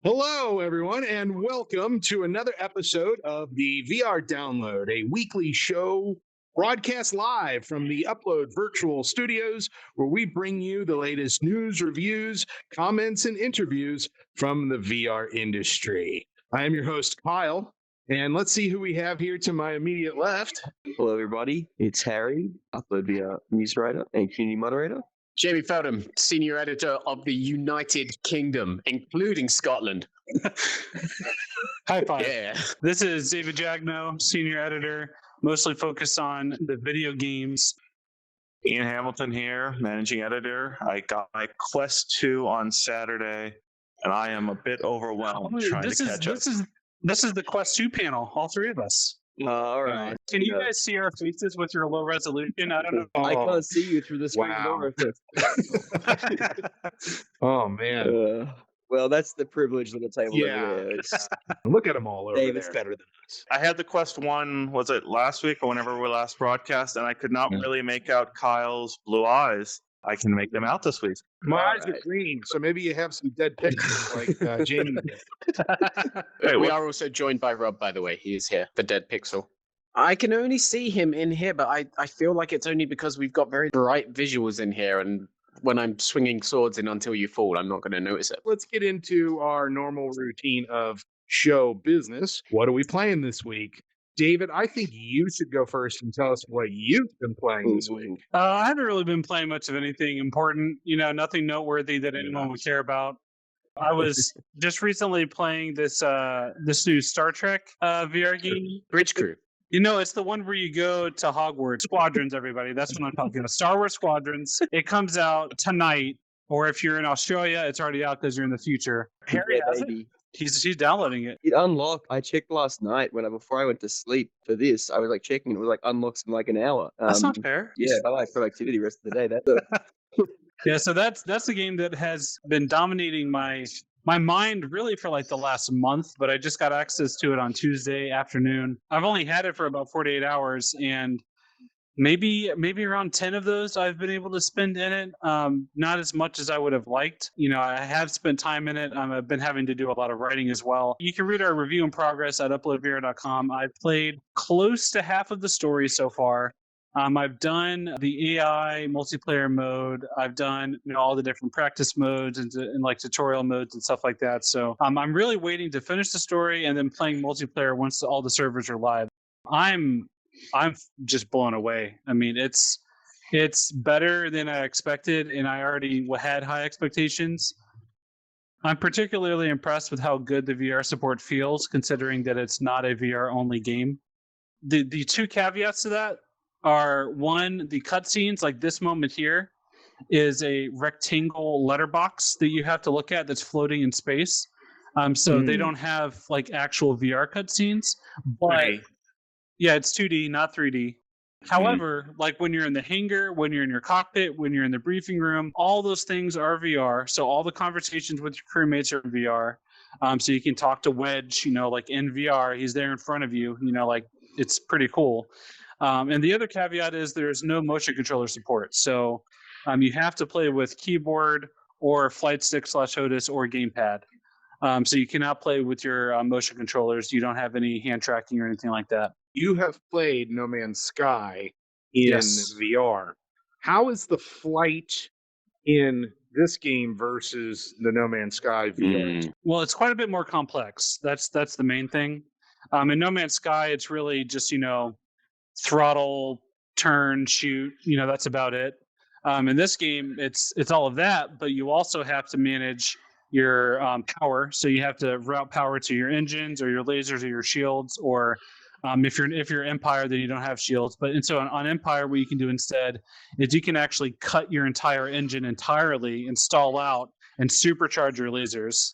Hello, everyone, and welcome to another episode of the VR Download, a weekly show broadcast live from the Upload Virtual Studios, where we bring you the latest news, reviews, comments, and interviews from the VR industry. I am your host, Kyle, and let's see who we have here to my immediate left. Hello, everybody. It's Harry, UploadVR news writer and community moderator. Jamie Feldham, senior editor of the United Kingdom, including Scotland. High five. Yeah. This is David Jagno, senior editor, mostly focused on the video games. Ian Hamilton here, managing editor. I got my Quest 2 on Saturday, and I am a bit overwhelmed trying to catch up. This is the Quest 2 panel, all three of us. All right. Can you guys see our faces with your low resolution? I don't know. I can't see you through the screen Wow. door. Oh, man. Well, that's the privilege of the table. Yeah. Over there. Look at them all over David's there. better than us. I had the Quest 1, was it last week or whenever we last broadcast, and I could not really make out Kyle's blue eyes. I can make them out this week. My eyes are green, so maybe you have some dead pixels like Jamie did. Hey, We are also joined by Rob, by the way. He is here, the dead pixel. I can only see him in here, but I feel like it's only because we've got very bright visuals in here, and when I'm swinging swords in Until You Fall, I'm not going to notice it. Let's get into our normal routine of show business. What are we playing this week? David, I think you should go first and tell us what you've been playing this week. I haven't really been playing much of anything important, nothing noteworthy that anyone would care about. I was just recently playing this new Star Trek VR game. Bridge Crew. It's the one where you go to Hogwarts. Squadrons, everybody. That's what I'm talking about. Star Wars Squadrons. It comes out tonight, or if you're in Australia, it's already out because you're in the future. Harry has it. He's downloading it. It unlocked. I checked last night before I went to sleep for this. I was like checking. It was like unlocks in like an hour. That's not fair. Yeah, I like productivity rest of the day. That's Yeah, so that's a game that has been dominating my mind really for like the last month, but I just got access to it on Tuesday afternoon. I've only had it for about 48 hours, and maybe around 10 of those I've been able to spend in it. Not as much as I would have liked. I have spent time in it. I've been having to do a lot of writing as well. You can read our review in progress at uploadvr.com. I've played close to half of the story so far. I've done the AI multiplayer mode. I've done all the different practice modes and like tutorial modes and stuff like that. So I'm really waiting to finish the story and then playing multiplayer once all the servers are live. I'm just blown away. I mean, it's better than I expected, and I already had high expectations. I'm particularly impressed with how good the VR support feels, considering that it's not a VR only game. The two caveats to that are, one, the cutscenes, like this moment here, is a rectangle letterbox that you have to look at that's floating in space. So they don't have like actual VR cutscenes, but yeah, it's 2D, not 3D. However, like when you're in the hangar, when you're in your cockpit, when you're in the briefing room, all those things are VR. So all the conversations with your crewmates are VR. So you can talk to Wedge, like in VR, he's there in front of you, like it's pretty cool. And the other caveat is there's no motion controller support. So you have to play with keyboard or flight stick /HOTAS or gamepad. So you cannot play with your motion controllers. You don't have any hand tracking or anything like that. You have played No Man's Sky in VR. How is the flight in this game versus the No Man's Sky VR? Well, it's quite a bit more complex. That's the main thing. In No Man's Sky, it's really just, throttle, turn, shoot, that's about it. In this game, it's all of that, but you also have to manage your power. So you have to route power to your engines or your lasers or your shields, or if you're Empire, then you don't have shields. And so on Empire, what you can do instead is you can actually cut your entire engine entirely and stall out and supercharge your lasers,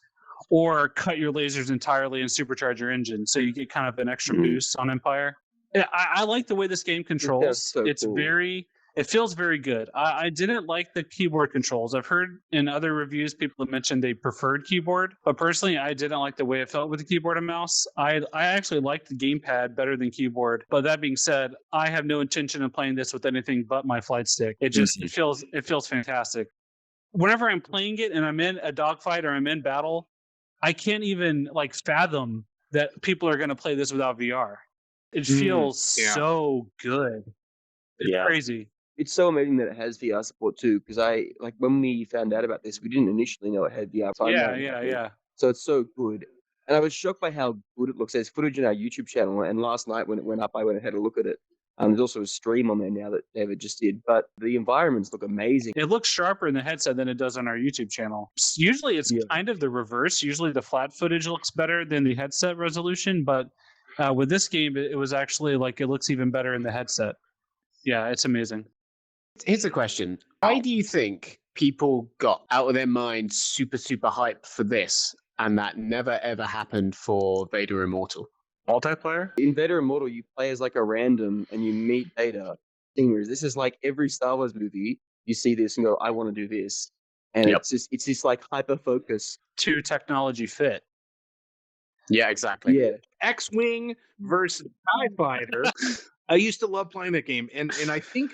or cut your lasers entirely and supercharge your engine. So you get kind of an extra boost on Empire. I like the way this game controls. So it's cool. It feels very good. I didn't like the keyboard controls. I've heard in other reviews people have mentioned they preferred keyboard, but personally, I didn't like the way it felt with the keyboard and mouse. I actually liked the gamepad better than keyboard. But that being said, I have no intention of playing this with anything but my flight stick. It just it feels fantastic. Whenever I'm playing it and I'm in a dogfight or I'm in battle, I can't even like fathom that people are going to play this without VR. It feels so good. It's crazy. It's so amazing that it has VR support too, because when we found out about this, we didn't initially know it had VR. Yeah. So it's so good. And I was shocked by how good it looks. There's footage on our YouTube channel, and last night when it went up, I went and had a look at it. There's also a stream on there now that David just did, but the environments look amazing. It looks sharper in the headset than it does on our YouTube channel. Usually it's kind of the reverse. Usually the flat footage looks better than the headset resolution, but with this game, it was actually like it looks even better in the headset. Yeah, it's amazing. Here's a question. Why do you think people got out of their mind super, super hype for this and that never, ever happened for Vader Immortal? Multiplayer? In Vader Immortal, you play as like a random and you meet Vader. This is like every Star Wars movie. You see this and go, I want to do this. And it's this like hyper focus. To technology fit. Yeah, exactly. Yeah. X-Wing versus TIE Fighter. I used to love playing that game. And I think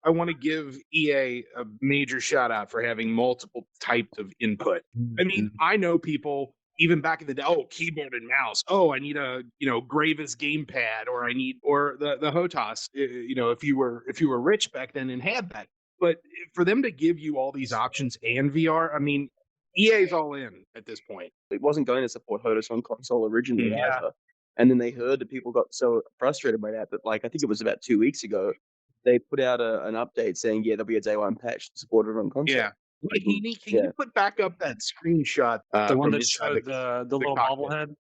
I want to give EA a major shout out for having multiple types of input. I mean, I know people even back in the day, keyboard and mouse. I need a, Gravis gamepad, or the HOTAS, if you were rich back then and had that. But for them to give you all these options and VR, I mean, EA's all in at this point. It wasn't going to support HOTAS on console originally either. And then they heard that people got so frustrated by that I think it was about 2 weeks ago, they put out an update saying, there'll be a day one patch to support it on console. Yeah. Can you put back up that screenshot? The one that showed the little bobblehead?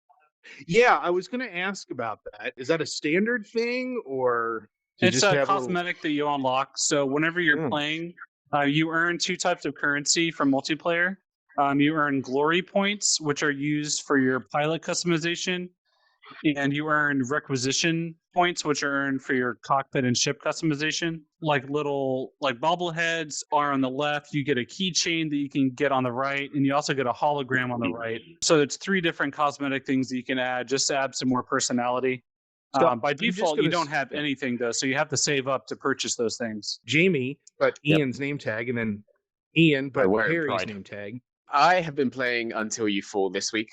Yeah, I was going to ask about that. Is that a standard thing, or it's a cosmetic that you unlock? So whenever you're playing, you earn 2 types of currency from multiplayer. You earn glory points, which are used for your pilot customization, and you earn requisition points, which are earned for your cockpit and ship customization. Little bobbleheads are on the left. You get a keychain that you can get on the right, and you also get a hologram on the right. So it's 3 different cosmetic things that you can add just to add some more personality. By default, you don't have anything though, so you have to save up to purchase those things. Jamie, but Ian's name tag, and then Ian, but Harry's name tag. I have been playing Until You Fall this week,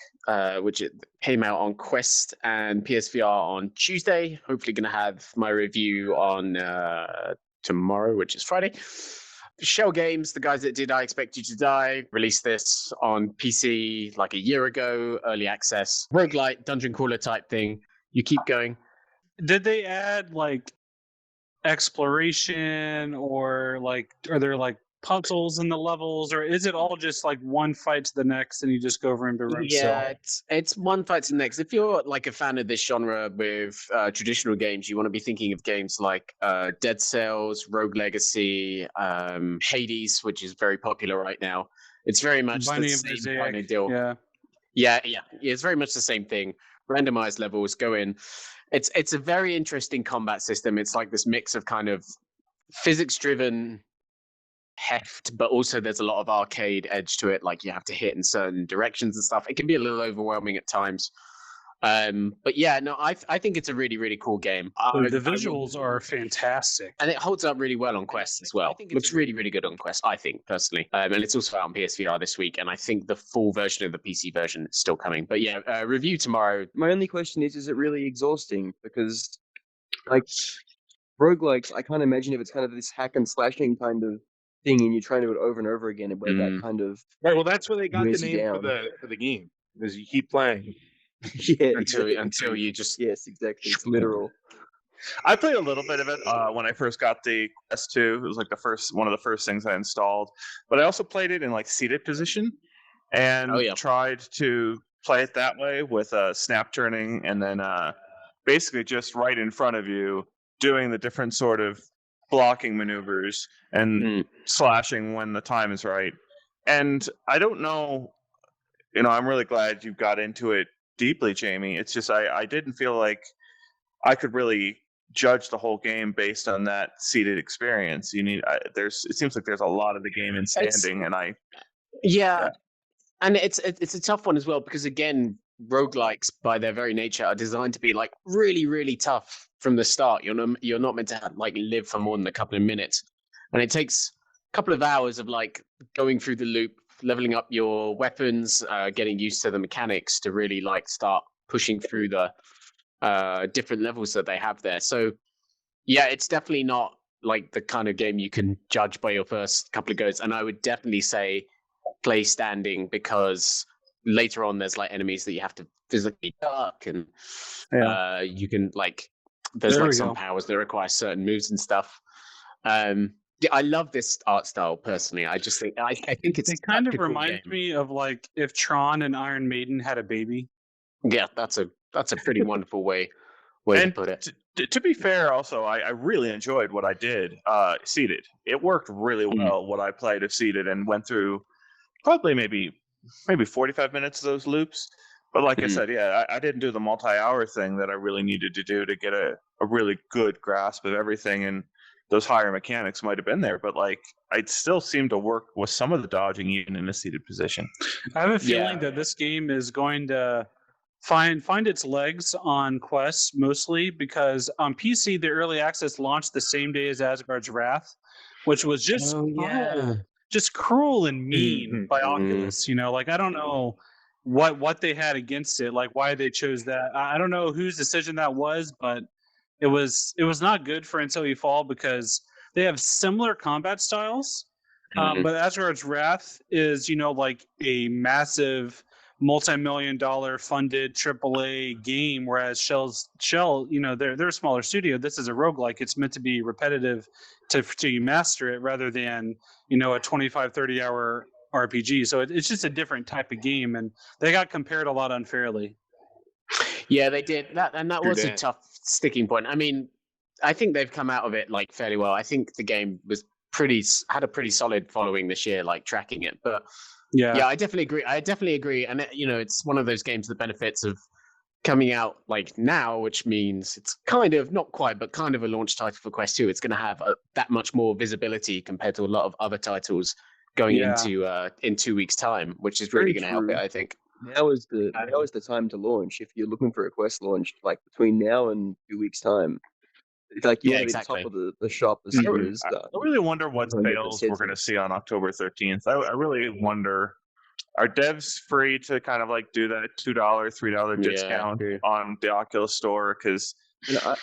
which it came out on Quest and PSVR on Tuesday. Hopefully going to have my review on tomorrow, which is Friday. Shell Games, the guys that did I Expect You to Die, released this on PC like a year ago, early access. Roguelite, dungeon crawler type thing. You keep going. Did they add exploration, or are there puzzles in the levels, or is it all just one fight to the next and you just go over and berate? Yeah, it's one fight to the next. If you're a fan of this genre with traditional games, you want to be thinking of games like Dead Cells, Rogue Legacy, Hades, which is very popular right now. It's very much the same kind of deal. Yeah. It's very much the same thing. Randomized levels, go in. It's a very interesting combat system. It's like this mix of kind of physics-driven heft, but also there's a lot of arcade edge to it. You have to hit in certain directions and stuff. It can be a little overwhelming at times. But yeah, no, I think it's a really, really cool game. The visuals are fantastic. And it holds up really well on Quest as well. Looks really, really good on Quest, I think, personally. And it's also out on PSVR this week. And I think the full version of the PC version is still coming. But yeah, review tomorrow. My only question is it really exhausting? Because roguelikes, I can't imagine if it's kind of this hack and slashing kind of thing and you're trying to do it over and over again, where that kind of well, that's where they got the name for the game, because you keep playing. until you just exactly. It's literal. I played a little bit of it when I first got the Quest 2. It was one of the first things I installed. But I also played it in seated position and tried to play it that way with snap turning, and then basically just right in front of you doing the different sort of blocking maneuvers and slashing when the time is right. And I don't know, I'm really glad you got into it deeply, Jamie. It's just I didn't feel like I could really judge the whole game based on that seated experience. It seems like there's a lot of the game in standing, and it's a tough one as well, because again, roguelikes by their very nature are designed to be really, really tough from the start. You're not meant to live for more than a couple of minutes, and it takes a couple of hours of going through the loop, leveling up your weapons, getting used to the mechanics to really like start pushing through the different levels that they have there. So yeah, it's definitely not like the kind of game you can judge by your first couple of goes. And I would definitely say play standing, because later on there's like enemies that you have to physically duck, and you can like there's like some powers that require certain moves and stuff. Yeah, I love this art style personally. I just think I think it's it kind of reminds me of like if Tron and Iron Maiden had a baby. Yeah, that's a pretty wonderful way to put it. To be fair, also, I really enjoyed what I did seated. It worked really well what I played of seated, and went through probably maybe 45 minutes of those loops. But like I said, yeah, I didn't do the multi-hour thing that I really needed to do to get a really good grasp of everything, and those higher mechanics might have been there, but like I still seem to work with some of the dodging even in a seated position. I have a feeling that this game is going to find its legs on Quest mostly, because on PC the early access launched the same day as Asgard's Wrath, which was just just cruel and mean by Oculus. You know, like I don't know what they had against it, like why they chose that. I don't know whose decision that was, but it was not good for Until You Fall, because they have similar combat styles. But Asgard's Wrath is, you know, like a massive multi-million-dollar funded AAA game, whereas Shell, you know, they're a smaller studio. This is a roguelike. It's meant to be repetitive to master it, rather than, you know, a 25-30 hour RPG. So it's just a different type of game, and they got compared a lot unfairly. Yeah, they did that, and that was a tough sticking point. I mean, I think they've come out of it like fairly well. I think the game had a pretty solid following this year, like tracking it. But yeah, I definitely agree. And you know, it's one of those games, the benefits of coming out like now, which means it's kind of not quite, but kind of a launch title for Quest 2. It's going to have that much more visibility compared to a lot of other titles going into in 2 weeks' time, which is really going to help it, I think. Now is the time to launch. If you're looking for a Quest launch, like between now and 2 weeks' time, it's like you want to be at the top of the shop as soon as I really wonder what sales we're going to see on October 13th. I really wonder, are devs free to kind of like do that $2, $3 discount on the Oculus Store? Because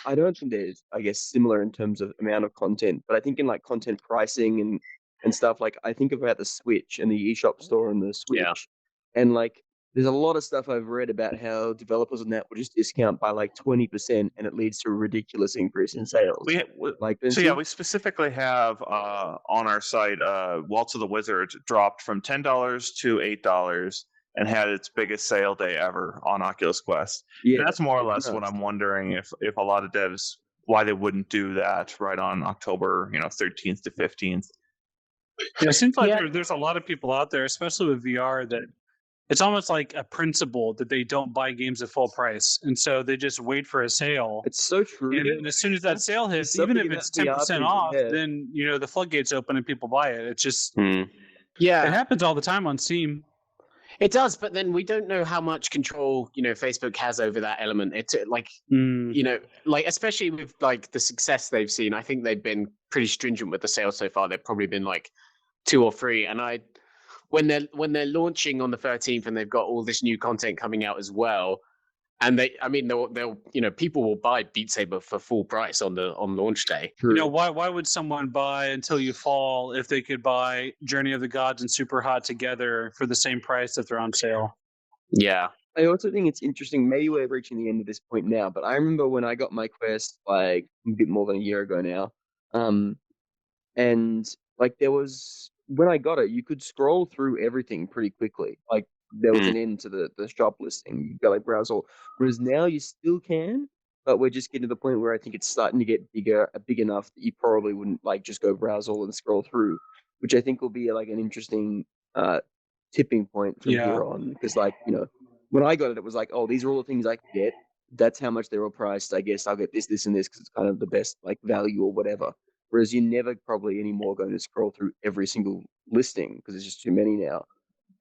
I don't think there's, I guess, similar in terms of amount of content, but I think in like content pricing and stuff, like I think about the Switch and the eShop store and the Switch, and like there's a lot of stuff I've read about how developers on that will just discount by like 20%, and it leads to a ridiculous increase in sales. We specifically have on our site, Waltz of the Wizard dropped from $10 to $8 and had its biggest sale day ever on Oculus Quest. Yeah, and that's more or less what I'm wondering, if a lot of devs, why they wouldn't do that right on October 13th to 15th. Yeah, it seems like there's a lot of people out there, especially with VR, that it's almost like a principle that they don't buy games at full price, and so they just wait for a sale. It's so true. And as soon as that sale hits, even if it's 10% off, then the floodgates open and people buy it. It's just it happens all the time on Steam. It does, but then we don't know how much control Facebook has over that element. It's like like especially with like the success they've seen. I think they've been pretty stringent with the sales so far. They've probably been like 2 or 3, and when they're launching on the 13th and they've got all this new content coming out as well, and they'll people will buy Beat Saber for full price on launch day. Why would someone buy Until You Fall if they could buy Journey of the Gods and Super Hot together for the same price if they're on sale? Yeah. I also think it's interesting. Maybe we're reaching the end of this point now, but I remember when I got my Quest like a bit more than a year ago now, and like there was, when I got it, you could scroll through everything pretty quickly. Like there was an end to the shop listing. You go like browse all. Whereas now you still can, but we're just getting to the point where I think it's starting to get big enough that you probably wouldn't like just go browse all and scroll through, which I think will be like an interesting tipping point from here on. Because like when I got it, it was like, oh, these are all the things I can get. That's how much they're all priced. I guess I'll get this, this, and this because it's kind of the best like value or whatever. Whereas you're never probably anymore going to scroll through every single listing because there's just too many now.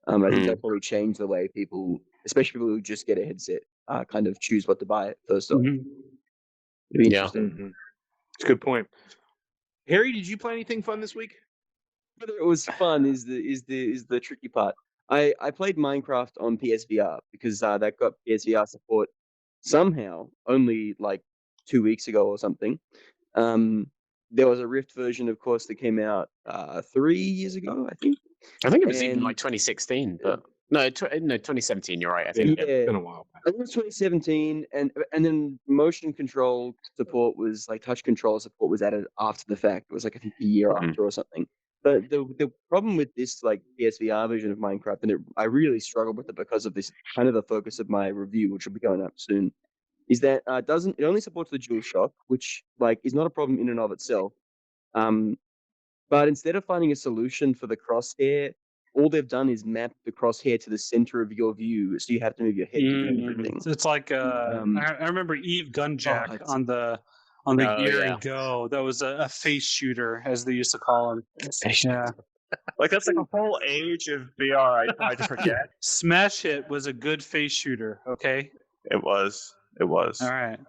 I think that probably changed the way people, especially people who just get a headset, kind of choose what to buy first off. It'd be interesting. It's a good point. Harry, did you play anything fun this week? whether it was fun is the tricky part. I played Minecraft on PSVR because that got PSVR support somehow only like 2 weeks ago or something. There was a Rift version, of course, that came out 3 years ago, I think. I think it was even like 2016, but no, 2017. You're right. I think it's been a while. I think it was 2017, and then motion control support was like touch control support was added after the fact. It was like I think a year after or something. But the problem with this like PSVR version of Minecraft, and I really struggled with it because of this kind of the focus of my review, which will be going up soon, is that it only supports the DualShock, which like is not a problem in and of itself. But instead of finding a solution for the crosshair, all they've done is map the crosshair to the center of your view, so you have to move your head to do everything. It's like I remember Eve Gunjack on the Gear and Go. That was a face shooter, as they used to call him. Yeah. Like that's like a whole age of VR I tried to forget. Smash Hit was a good face shooter. Okay. It was. All right.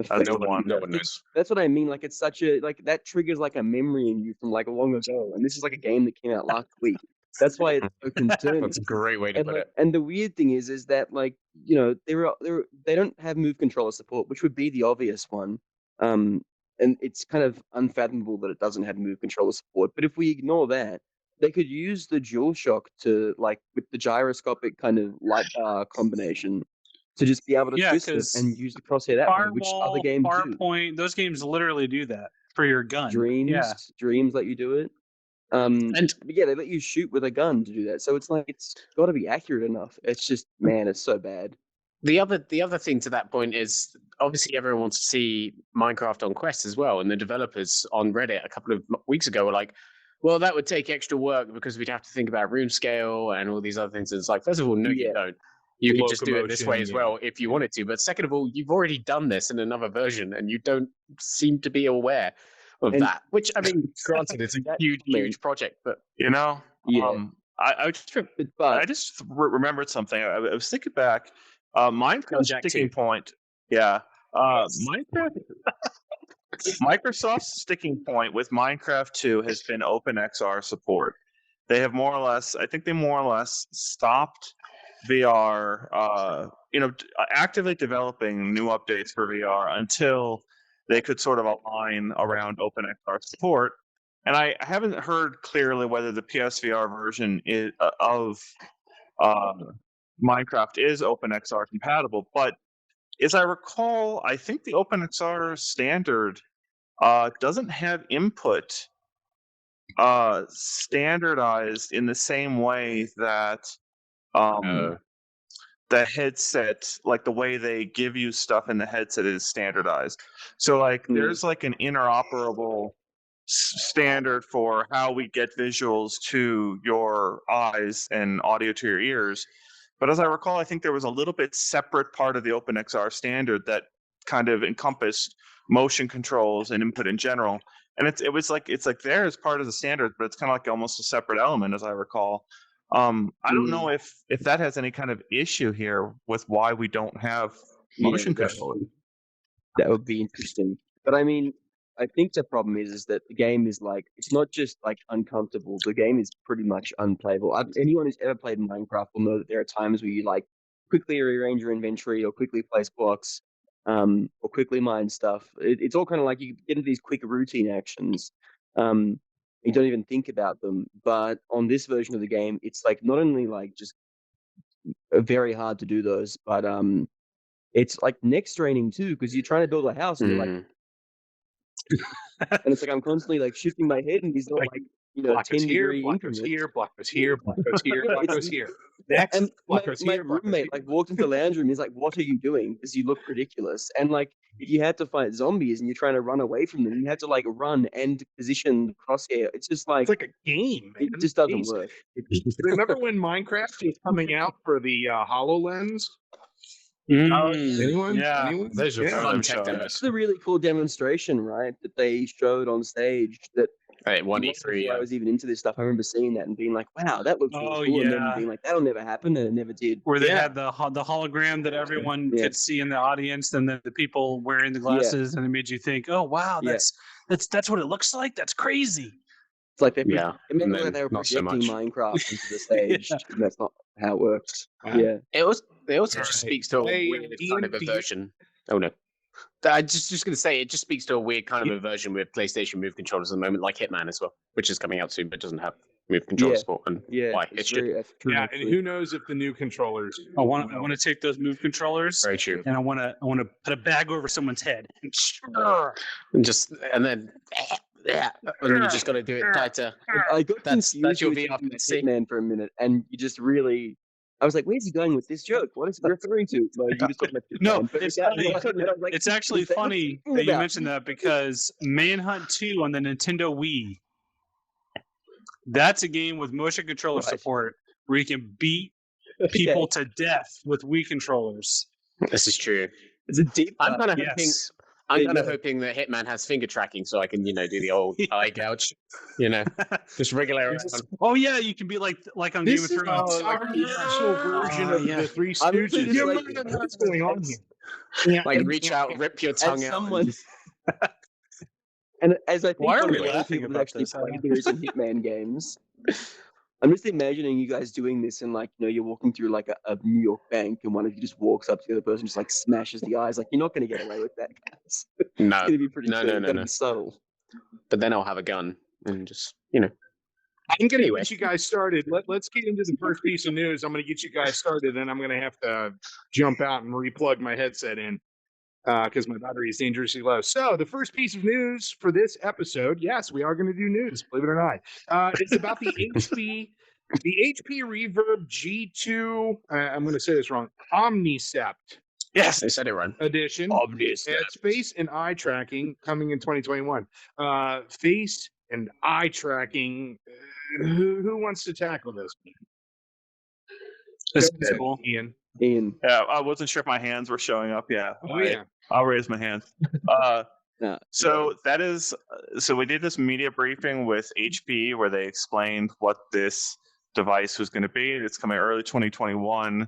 No one knows. That's what I mean. Like it's such a like that triggers like a memory in you from like long ago, and this is like a game that came out last week. That's why it's so concerning. That's a great way to put it. And the weird thing is that like they don't have move controller support, which would be the obvious one. And it's kind of unfathomable that it doesn't have move controller support. But if we ignore that, they could use the DualShock to like with the gyroscopic kind of light bar combination to just be able to twist it and use the crosshair that way, which other games do. Farpoint, those games literally do that for your gun. Dreams let you do it. But yeah, they let you shoot with a gun to do that. So it's like it's got to be accurate enough. It's just it's so bad. The other thing to that point is obviously everyone wants to see Minecraft on Quest as well, and the developers on Reddit a couple of weeks ago were like, well, that would take extra work because we'd have to think about room scale and all these other things. And it's like, first of all, no, you don't. You could just do it this way as well if you wanted to. But second of all, you've already done this in another version and you don't seem to be aware of that. Which, I mean, granted, it's a huge project, but... I just remembered something. I was thinking back. Minecraft sticking point. Yeah. Microsoft's sticking point with Minecraft 2 has been OpenXR support. They have more or less stopped VR, actively developing new updates for VR until they could sort of align around OpenXR support. And I haven't heard clearly whether the PSVR version of Minecraft is OpenXR compatible. But as I recall, I think the OpenXR standard doesn't have input standardized in the same way that the headset, like the way they give you stuff in the headset is standardized. So like there's like an interoperable standard for how we get visuals to your eyes and audio to your ears. But as I recall, I think there was a little bit separate part of the OpenXR standard that kind of encompassed motion controls and input in general. And it's like there as part of the standard, but it's kind of like almost a separate element, as I recall. I don't know if that has any kind of issue here with why we don't have motion control. That would be interesting. But I mean, I think the problem is that the game is like, it's not just like uncomfortable. The game is pretty much unplayable. Anyone who's ever played Minecraft will know that there are times where you like quickly rearrange your inventory or quickly place blocks or quickly mine stuff. It's all kind of like you get into these quick routine actions. You don't even think about them. But on this version of the game, it's like not only like just very hard to do those, but it's like neck straining too, because you're trying to build a house and you're like, and it's like I'm constantly like shifting my head, and these are like 10-degree increments. Block goes here, block goes here, block goes here. Next, and block goes here. My roommate like walked into the lounge room. He's like, "What are you doing? Because you look ridiculous." And like, if you had to fight zombies and you're trying to run away from them, you have to like run and position the crosshair. It's just like it's like a game. Man. It just doesn't work. Remember when Minecraft was coming out for the HoloLens? Anyone? Yeah. Anyone? Those are fun tech demos. That's a really cool demonstration, right? That they showed on stage. That at 1E3. I was even into this stuff. I remember seeing that and being like, "Wow, that looks really cool," and then being like, "That'll never happen," and it never did. Where they had the hologram that everyone could see in the audience, and the people wearing the glasses, and it made you think, "Oh wow, that's what it looks like. That's crazy." It's like they and like they were not so projecting much. Minecraft into the stage. And that's not how it works. Yeah. It also All just right. speaks to a Hey, weird Ian, kind of do you- aversion. Oh no. I just going to say, it just speaks to a weird kind of aversion with PlayStation Move controllers at the moment, like Hitman as well, which is coming out soon, but doesn't have Move controller support. And why it should. That's true, Yeah, actually. and who knows if the new controllers? I want to take those Move controllers, Very true. and I want to put a bag over someone's head. And then you just got to do it tighter. I got That's confused your with VR thinking PC. Hitman for a minute, and you just really. I was like, "Where's he going with this joke? What is he referring to?" Like, you just talking about No, Hitman. But it's, I was like, it's actually "Is that what funny you're talking that you about?" mentioned that because Manhunt 2 on the Nintendo Wii, that's a game with motion controller Right. support where you can beat people to death with Wii controllers. This is true. It's a deep. I'm kind of Yes. hoping that Hitman has finger tracking so I can, do the old eye gouge, just regular around. Oh yeah, you can be like on This Game is of Thrones. the actual version of the Three I was Stooges. just like, What's going on here? Like reach out, rip your tongue as out. someone. And as I think Why are one we of the laughing people that about actually this? I played don't- the recent Hitman games, I'm just imagining you guys doing this and you're walking through like a New York bank and one of you just walks up to the other person and just like smashes the eyes. Like, you're not going to get away with that, guys. It's No, going to be pretty no, clear. no, It's no, going to no. be subtle. But then I'll have a gun and just, I'm going to Anyway. get you guys started. Let's get into the first piece of news. I'm going to get you guys started, and I'm going to have to jump out and replug my headset in because my battery is dangerously low. So the first piece of news for this episode, yes, we are going to do news, believe it or not. It's about the HP Reverb G2. I'm going to say this wrong. Omnicept Yes. they said it wrong. edition. It's face and eye tracking coming in 2021. Face and eye tracking. Who wants to tackle this? This Go is ahead, cool. Ian. Ian. Yeah, I wasn't sure if my hands were showing up. Yeah. Oh yeah. I'll raise my hand. No. So that is so we did this media briefing with HP where they explained what this device was going to be. It's coming early 2021,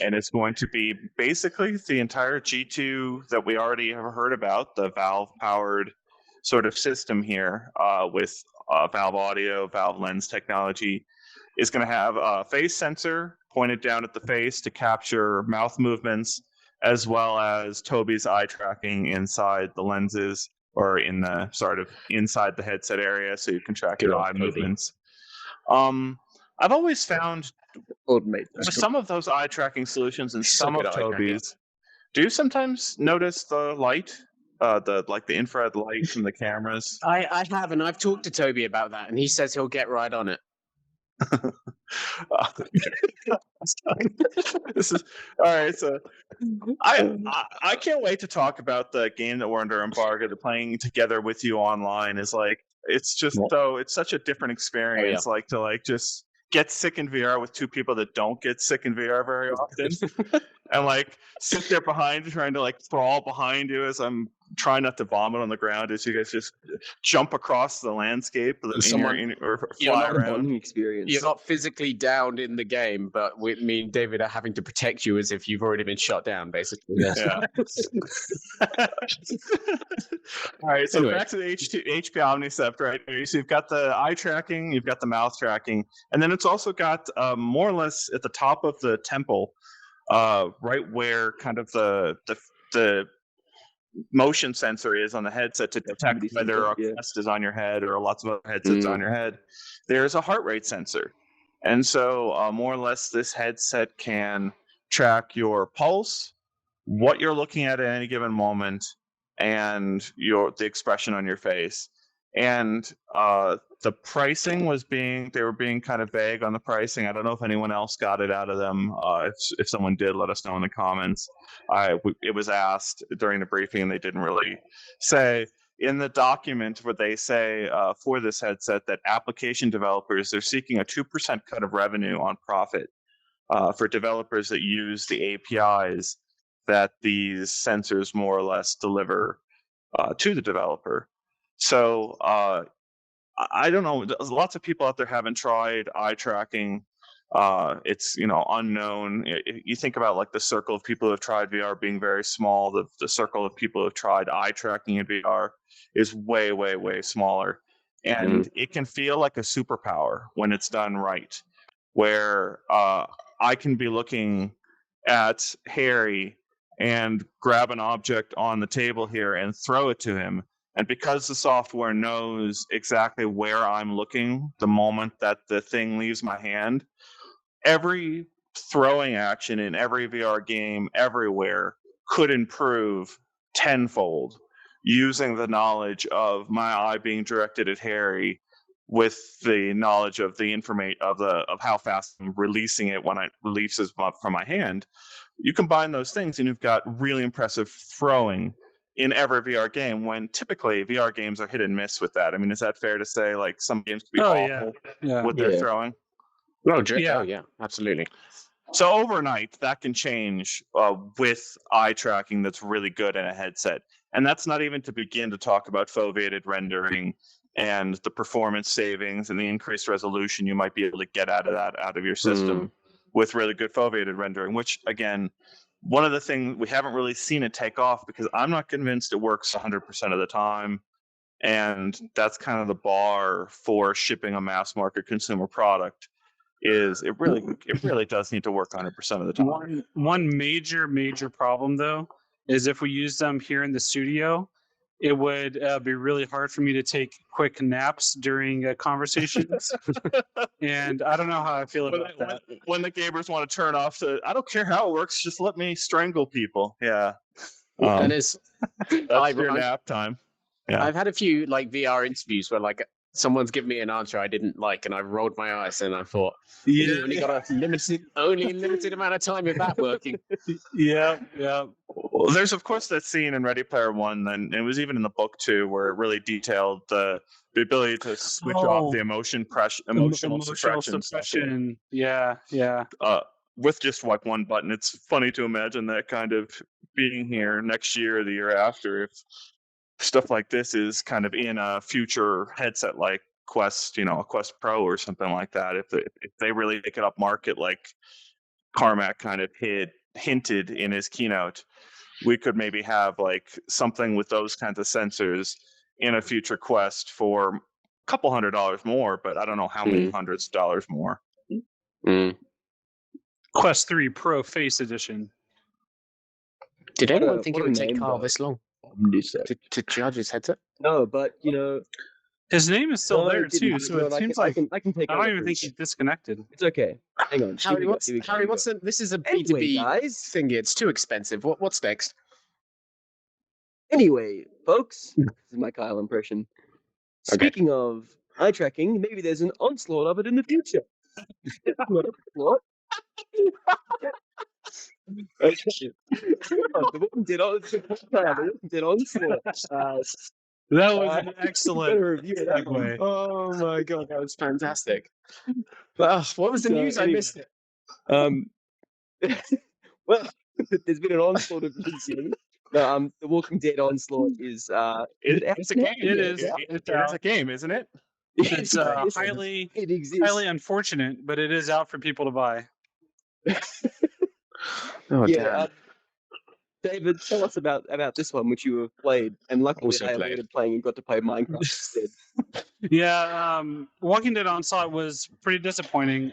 and it's going to be basically the entire G2 that we already have heard about, the Valve-powered sort of system here with Valve Audio, Valve Lens technology. Is going to have a face sensor pointed down at the face to capture mouth movements, as well as Toby's eye tracking inside the lenses or in the sort of inside the headset area, so you can track your eye movements. I've always found with some of those eye tracking solutions and some of Toby's, do you sometimes notice the light, the infrared light from the cameras? I have, and I've talked to Toby about that, and he says he'll get right on it. This is all right. So I can't wait to talk about the game that we're under embargo. The playing together with you online is it's just it's such a different experience. To just get sick in VR with two people that don't get sick in VR very often, and sit there behind trying to crawl behind you as I'm trying not to vomit on the ground as you guys just jump across the landscape or fly around. Experience. You're not physically downed in the game, but me and David are having to protect you as if you've already been shot down, basically. Yeah. All right, so Anyway. back to the HP Omnicept, right? So you've got the eye tracking, you've got the mouth tracking, and then it's also got more or less at the top of the temple, right where kind of the motion sensor is on the headset to detect whether a Quest is on your head or lots of other headsets on your head. There's a heart rate sensor. And so more or less this headset can track your pulse, what you're looking at any given moment, and the expression on your face. And the pricing they were being kind of vague on the pricing. I don't know if anyone else got it out of them. If someone did, let us know in the comments. It was asked during the briefing, and they didn't really say. In the document where they say for this headset that application developers, they're seeking a 2% cut of revenue on profit for developers that use the APIs that these sensors more or less deliver to the developer. So I don't know. Lots of people out there haven't tried eye tracking. It's unknown. You think about the circle of people who have tried VR being very small. The circle of people who have tried eye tracking in VR is way, way, way smaller. and it can feel like a superpower when it's done right, where I can be looking at Harry and grab an object on the table here and throw it to him. And because the software knows exactly where I'm looking the moment that the thing leaves my hand, every throwing action in every VR game everywhere could improve tenfold using the knowledge of my eye being directed at Harry with the knowledge of the information of how fast I'm releasing it when it releases from my hand. You combine those things and you've got really impressive throwing in every VR game, when typically VR games are hit and miss with that. I mean, is that fair to say? Like, some games can be awful with their throwing? Yeah, absolutely. So overnight, that can change with eye tracking that's really good in a headset. And that's not even to begin to talk about foveated rendering and the performance savings and the increased resolution you might be able to get out of your system with really good foveated rendering, which, again, one of the things we haven't really seen it take off because I'm not convinced it works 100% of the time. And that's kind of the bar for shipping a mass market consumer product. Is it really does need to work 100% of the time. One major problem, though, is if we use them here in the studio, it would be really hard for me to take quick naps during conversations. And I don't know how I feel about that. When the gamers want to turn off I don't care how it works, just let me strangle people. Yeah. And it's that's your nap time. Yeah. I've had a few like VR interviews where like someone's given me an answer I didn't like, and I rolled my eyes and I thought, you only got a limited amount of time of that working. Yeah. Well, there's of course that scene in Ready Player One, and it was even in the book too, where it really detailed the ability to switch off the emotional suppression. Yeah. With just like one button. It's funny to imagine that kind of being here next year or the year after, if stuff like this is kind of in a future headset like Quest, a Quest Pro or something like that. If they really make it up market, like Carmack kind of hinted in his keynote, we could maybe have like something with those kinds of sensors in a future Quest for a couple $100 more, but I don't know how many hundreds of dollars more. Quest 3 Pro Face Edition. Did anyone think it would take Carl this long to charge his headset? No, but his name is still there too, so it seems like I can take. I don't even think he's disconnected. It's okay. Hang on, Harry. This is a B2B thing. It's too expensive. What's next? Anyway, folks, this is my Kyle impression. Speaking of eye tracking, maybe there's an onslaught of it in the future. Onslaught. Did onslaught. That was an excellent segue. Oh my god, that was fantastic. What was the news? Anyway, I missed it. Well, there's been an onslaught of news. The Walking Dead onslaught is it's a game. It is. Yeah. It's a game, isn't it? It's highly unfortunate, but it is out for people to buy. Damn. David, tell us about this one, which you have played, and luckily I avoided playing and got to play Minecraft instead. Yeah, Walking Dead Onslaught was pretty disappointing.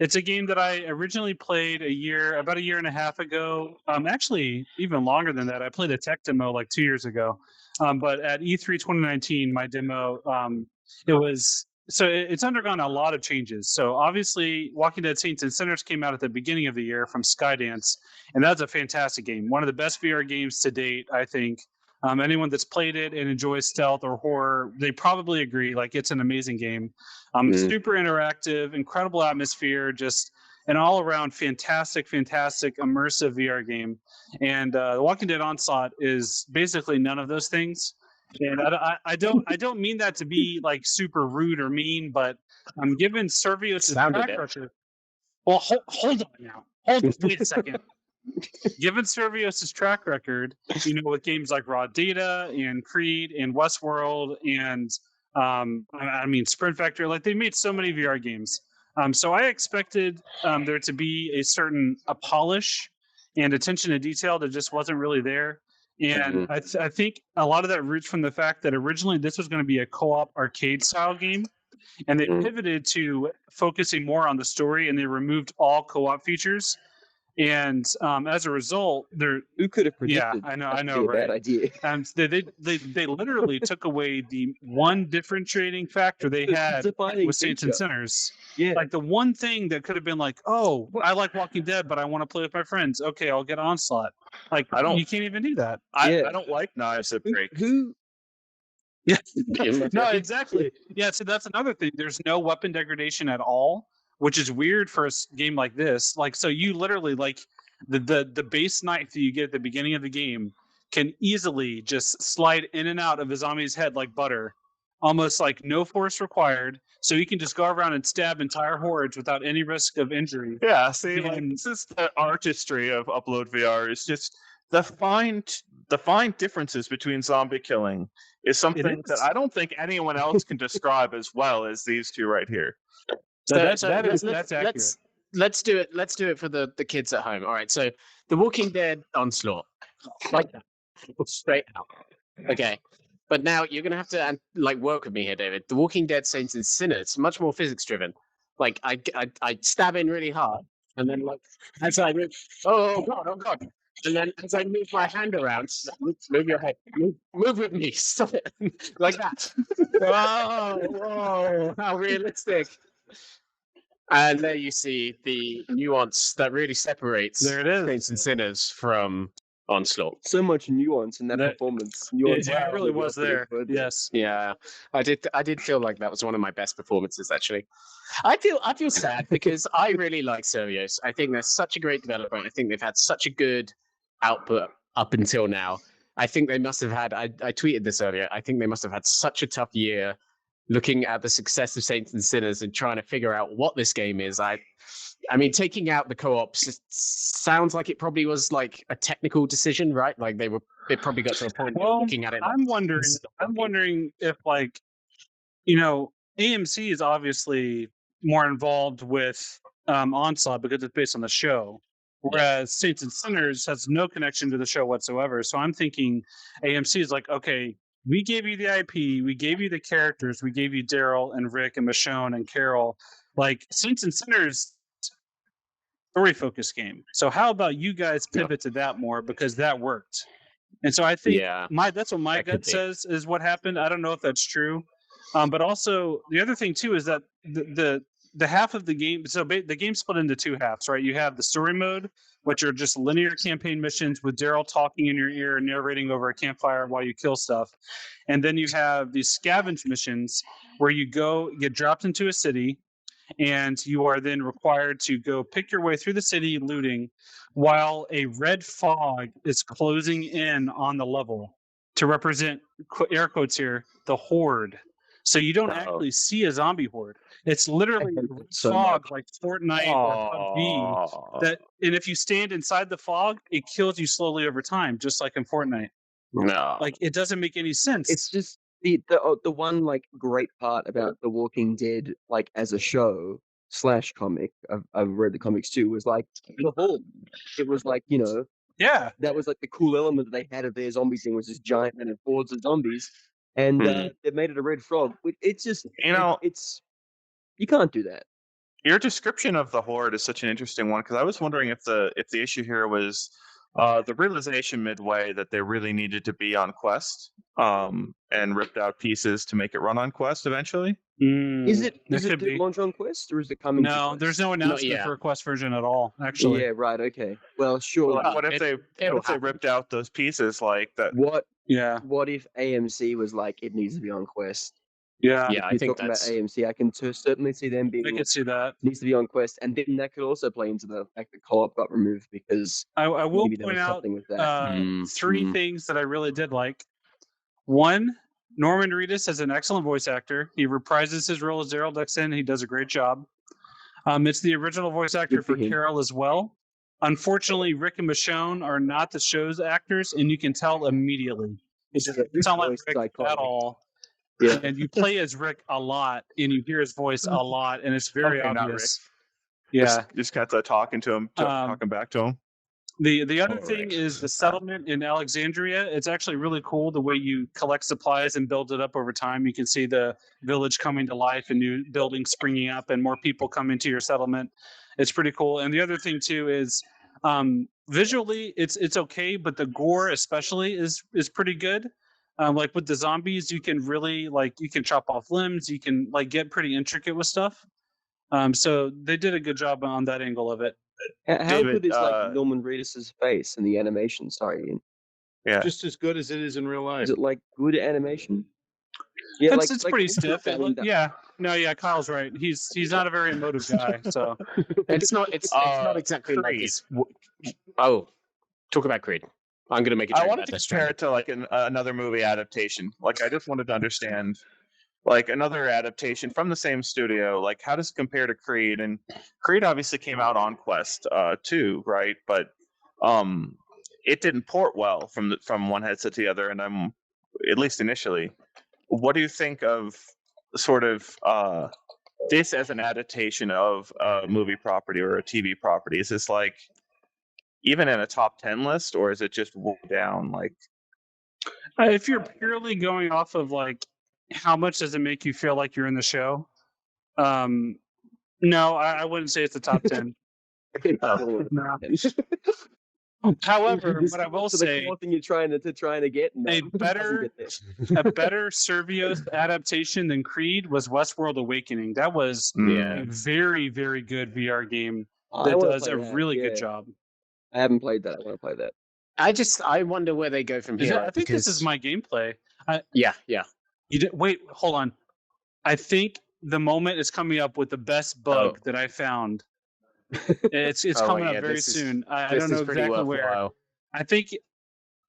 It's a game that I originally played about a year and a half ago. Actually, even longer than that. I played a tech demo like 2 years ago. But at E3 2019, my demo, it's undergone a lot of changes. So obviously, Walking Dead Saints and Sinners came out at the beginning of the year from Skydance, and that's a fantastic game. One of the best VR games to date, I think. Anyone that's played it and enjoys stealth or horror, they probably agree. Like, it's an amazing game. Super interactive, incredible atmosphere, just an all-around fantastic immersive VR game. And The Walking Dead Onslaught is basically none of those things. And I don't mean that to be like super rude or mean, but I'm given Servios' track record. Well, hold on now. Wait a second. Given Servios' track record, with games like Raw Data and Creed and Westworld and Sprint Vector, like they made so many VR games. So I expected there to be a polish and attention to detail that just wasn't really there. And I think a lot of that roots from the fact that originally this was going to be a co-op arcade style game, and they pivoted to focusing more on the story, and they removed all co-op features. And as a result, who could have predicted? Yeah, I know, right? Bad idea. And they literally took away the one differentiating factor they had with Saints and Sinners. Yeah, like the one thing that could have been like, oh, I like Walking Dead, but I want to play with my friends. Okay, I'll get Onslaught. Like, you can't even do that. I don't like knives that break. Who? Yeah, no, exactly. Yeah, so that's another thing. There's no weapon degradation at all, which is weird for a game like this. Like, so you literally like the base knife that you get at the beginning of the game can easily just slide in and out of a zombie's head like butter, almost like no force required. So you can just go around and stab entire hordes without any risk of injury. Yeah, see, like, this is the artistry of UploadVR. It's just the fine differences between zombie killing is something that I don't think anyone else can describe as well as these two right here. That's accurate. Let's do it. Let's do it for the kids at home. All right. So, The Walking Dead Onslaught, like that, straight out. Okay. But now you're gonna have to work with me here, David. The Walking Dead Saints and Sinners, much more physics driven. Like I stab in really hard, and then as I move, oh god, and then as I move my hand around, move your head, move with me, stop it, like that. Whoa, how realistic! And there you see the nuance that really separates Saints and Sinners from Onslaught. So much nuance in that performance. Nuance it really was there. Yes. Yeah. I did feel like that was one of my best performances, actually. I feel sad because I really like Survios. I think they're such a great developer. I think they've had such a good output up until now. I think they must have had, I tweeted this earlier, I think they must have had such a tough year looking at the success of Saints and Sinners and trying to figure out what this game is. I mean, taking out the co-ops sounds like it probably was like a technical decision, right? Like it probably got to a point of looking at it. I'm wondering if AMC is obviously more involved with Onslaught because it's based on the show. Whereas Saints and Sinners has no connection to the show whatsoever. So I'm thinking AMC is like, okay, we gave you the IP, we gave you the characters, we gave you Daryl and Rick and Michonne and Carol. Like Saints and Sinners, story-focused game. So how about you guys pivot to that more because that worked. And so I think that's what my gut says is what happened. I don't know if that's true. But also the other thing too is that the half of the game, so the game split into two halves, right? You have the story mode, which are just linear campaign missions with Daryl talking in your ear and narrating over a campfire while you kill stuff. And then you have these scavenge missions where you get dropped into a city and you are then required to go pick your way through the city looting while a red fog is closing in on the level to represent, air quotes here, the horde. So you don't actually see a zombie horde. It's literally fog like Fortnite or PUBG. And if you stand inside the fog, it kills you slowly over time, just like in Fortnite. No, like it doesn't make any sense. It's just the one like great part about The Walking Dead, like as a show / comic. I've read the comics too. Was like the Horde. It was like yeah, that was like the cool element that they had of their zombie thing was this giant and hordes of zombies. And they made it a red frog. It's just, it's you can't do that. Your description of the horde is such an interesting one because I was wondering if the issue here was the realization midway that they really needed to be on Quest and ripped out pieces to make it run on Quest eventually. Is it launch on Quest or is it coming? No, there's no announcement for a Quest version at all. Actually, yeah, right, okay. Well, sure. What if they ripped out those pieces like that? What? Yeah. What if AMC was like, it needs to be on Quest? Yeah, I think talking about AMC. I can certainly see them being. I can see that needs to be on Quest, and then that could also play into the fact that co-op got removed because I will point out with that. 3 things that I really did like. One, Norman Reedus is an excellent voice actor. He reprises his role as Daryl Dixon. He does a great job. It's the original voice actor for Carol as well. Unfortunately, Rick and Michonne are not the show's actors, and you can tell immediately. It doesn't sound like Rick at all. Yeah. And you play as Rick a lot, and you hear his voice a lot, and it's very obvious. Yeah, just got to talking to him, talking back to him. The other thing is the settlement in Alexandria. It's actually really cool the way you collect supplies and build it up over time. You can see the village coming to life and new buildings springing up and more people come into your settlement. It's pretty cool. And the other thing too is visually it's okay, but the gore especially is pretty good. Like with the zombies, you can really you can chop off limbs. You can get pretty intricate with stuff. So they did a good job on that angle of it. How good is Norman Reedus's face and the animation? Sorry, Ian. Yeah, just as good as it is in real life. Is it good animation? Yeah, it's pretty stiff. Kyle's right. He's not a very emotive guy, so it's not exactly Creed. Like this. Oh, talk about Creed. I'm going to make it. I wanted to compare it to another movie adaptation. I just wanted to understand. Another adaptation from the same studio, how does it compare to Creed? And Creed obviously came out on Quest 2, right? But it didn't port well from one headset to the other. And I'm, at least initially, what do you think of sort of this as an adaptation of a movie property or a TV property? Is this even in a top 10 list, or is it just way down? If you're purely going off of how much does it make you feel like you're in the show? No, I wouldn't say it's a top 10. No. However, what I will say, the thing you're trying to get a better Servios adaptation than Creed was Westworld Awakening. That was a very, very good VR game that does a really good job. I haven't played that. I want to play that. I wonder where they go from here. I think this is my gameplay. Yeah. Wait, hold on. I think the moment is coming up with the best bug that I found. It's coming up very soon. I don't know exactly where. I think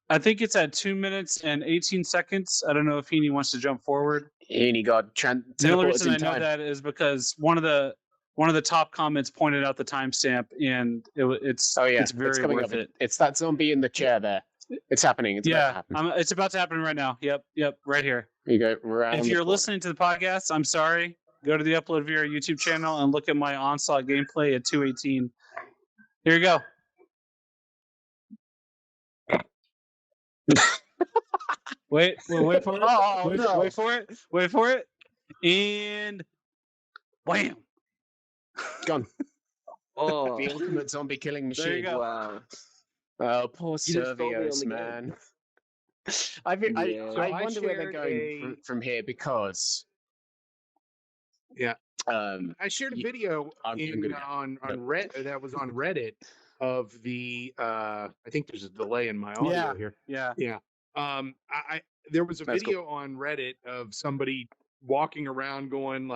it's at 2 minutes and 18 seconds. I don't know if Heaney wants to jump forward. Heaney got the only reason I know that is because one of the top comments pointed out the timestamp, and it's very worth it. It's that zombie in the chair there. It's happening. It's about to happen. It's about to happen right now. Yep, right here. You go around. If you're listening to the podcast, I'm sorry. Go to the UploadVR YouTube channel and look at my Onslaught gameplay at 2:18. Here you go. wait for it. Wait for it. Wait for it. And wham! Gone. The ultimate zombie killing machine. There you go. Wow. Oh, poor Servios, man. I wonder where they're going from here because. Yeah. I shared a video on Reddit that was on Reddit of the I think there's a delay in my audio here. Yeah. There was a video on Reddit of somebody walking around going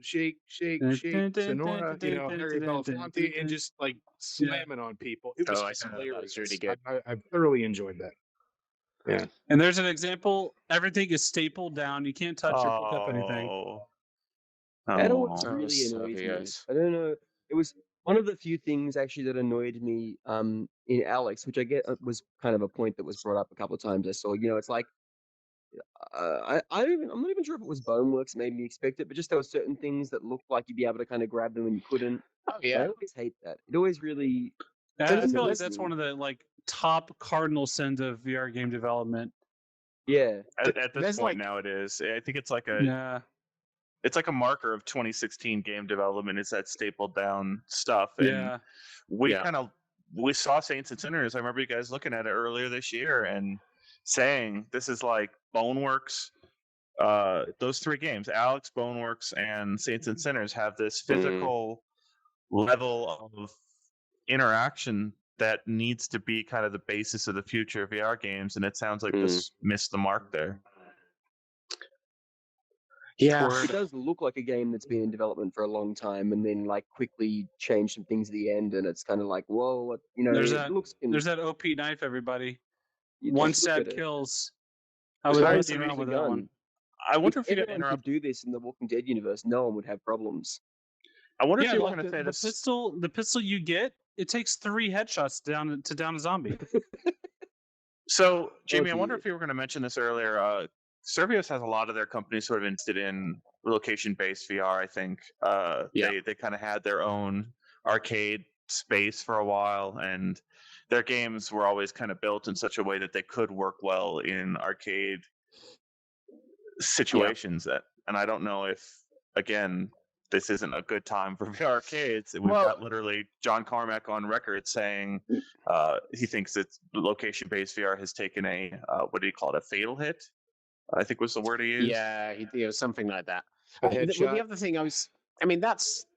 shake, Sonora, Harry Belafonte, and just slamming on people. It was hilarious. That was really good. I thoroughly enjoyed that. Yeah. And there's an example. Everything is stapled down. You can't touch or pick up anything. That always really annoyed me. I don't know. It was one of the few things actually that annoyed me in Alex, which I get was kind of a point that was brought up a couple of times. I saw, it's I'm not even sure if it was Boneworks made me expect it, but just there were certain things that looked like you'd be able to kind of grab them and you couldn't. Oh yeah, I always hate that. It always really. I feel like that's one of the top cardinal sins of VR game development. Yeah. At this point now it is. I think it's it's like a marker of 2016 game development. It's that stapled down stuff. And we saw Saints and Sinners. I remember you guys looking at it earlier this year and saying this is like Boneworks. Those three games, Alex, Boneworks, and Saints and Sinners, have this physical level of interaction that needs to be kind of the basis of the future of VR games, and it sounds like this missed the mark there. Yeah, it does look like a game that's been in development for a long time, and then quickly change some things at the end, and it's kind of whoa, what There's that OP knife, everybody. One stab kills. I would with that one. I wonder if anyone could do this in the Walking Dead universe. No one would have problems. I wonder if you were going to say this. The pistol you get, it takes 3 headshots to down a zombie. So, Jamie, I wonder if you were going to mention this earlier. Servios has a lot of their companies sort of interested in location-based VR, I think. They kind of had their own arcade space for a while, and their games were always kind of built in such a way that they could work well in arcade situations. And I don't know if, again, this isn't a good time for VR arcades. We've got literally John Carmack on record saying he thinks that location-based VR has taken a what do you call it, a fatal hit, I think was the word he used. Yeah, something like that. The other thing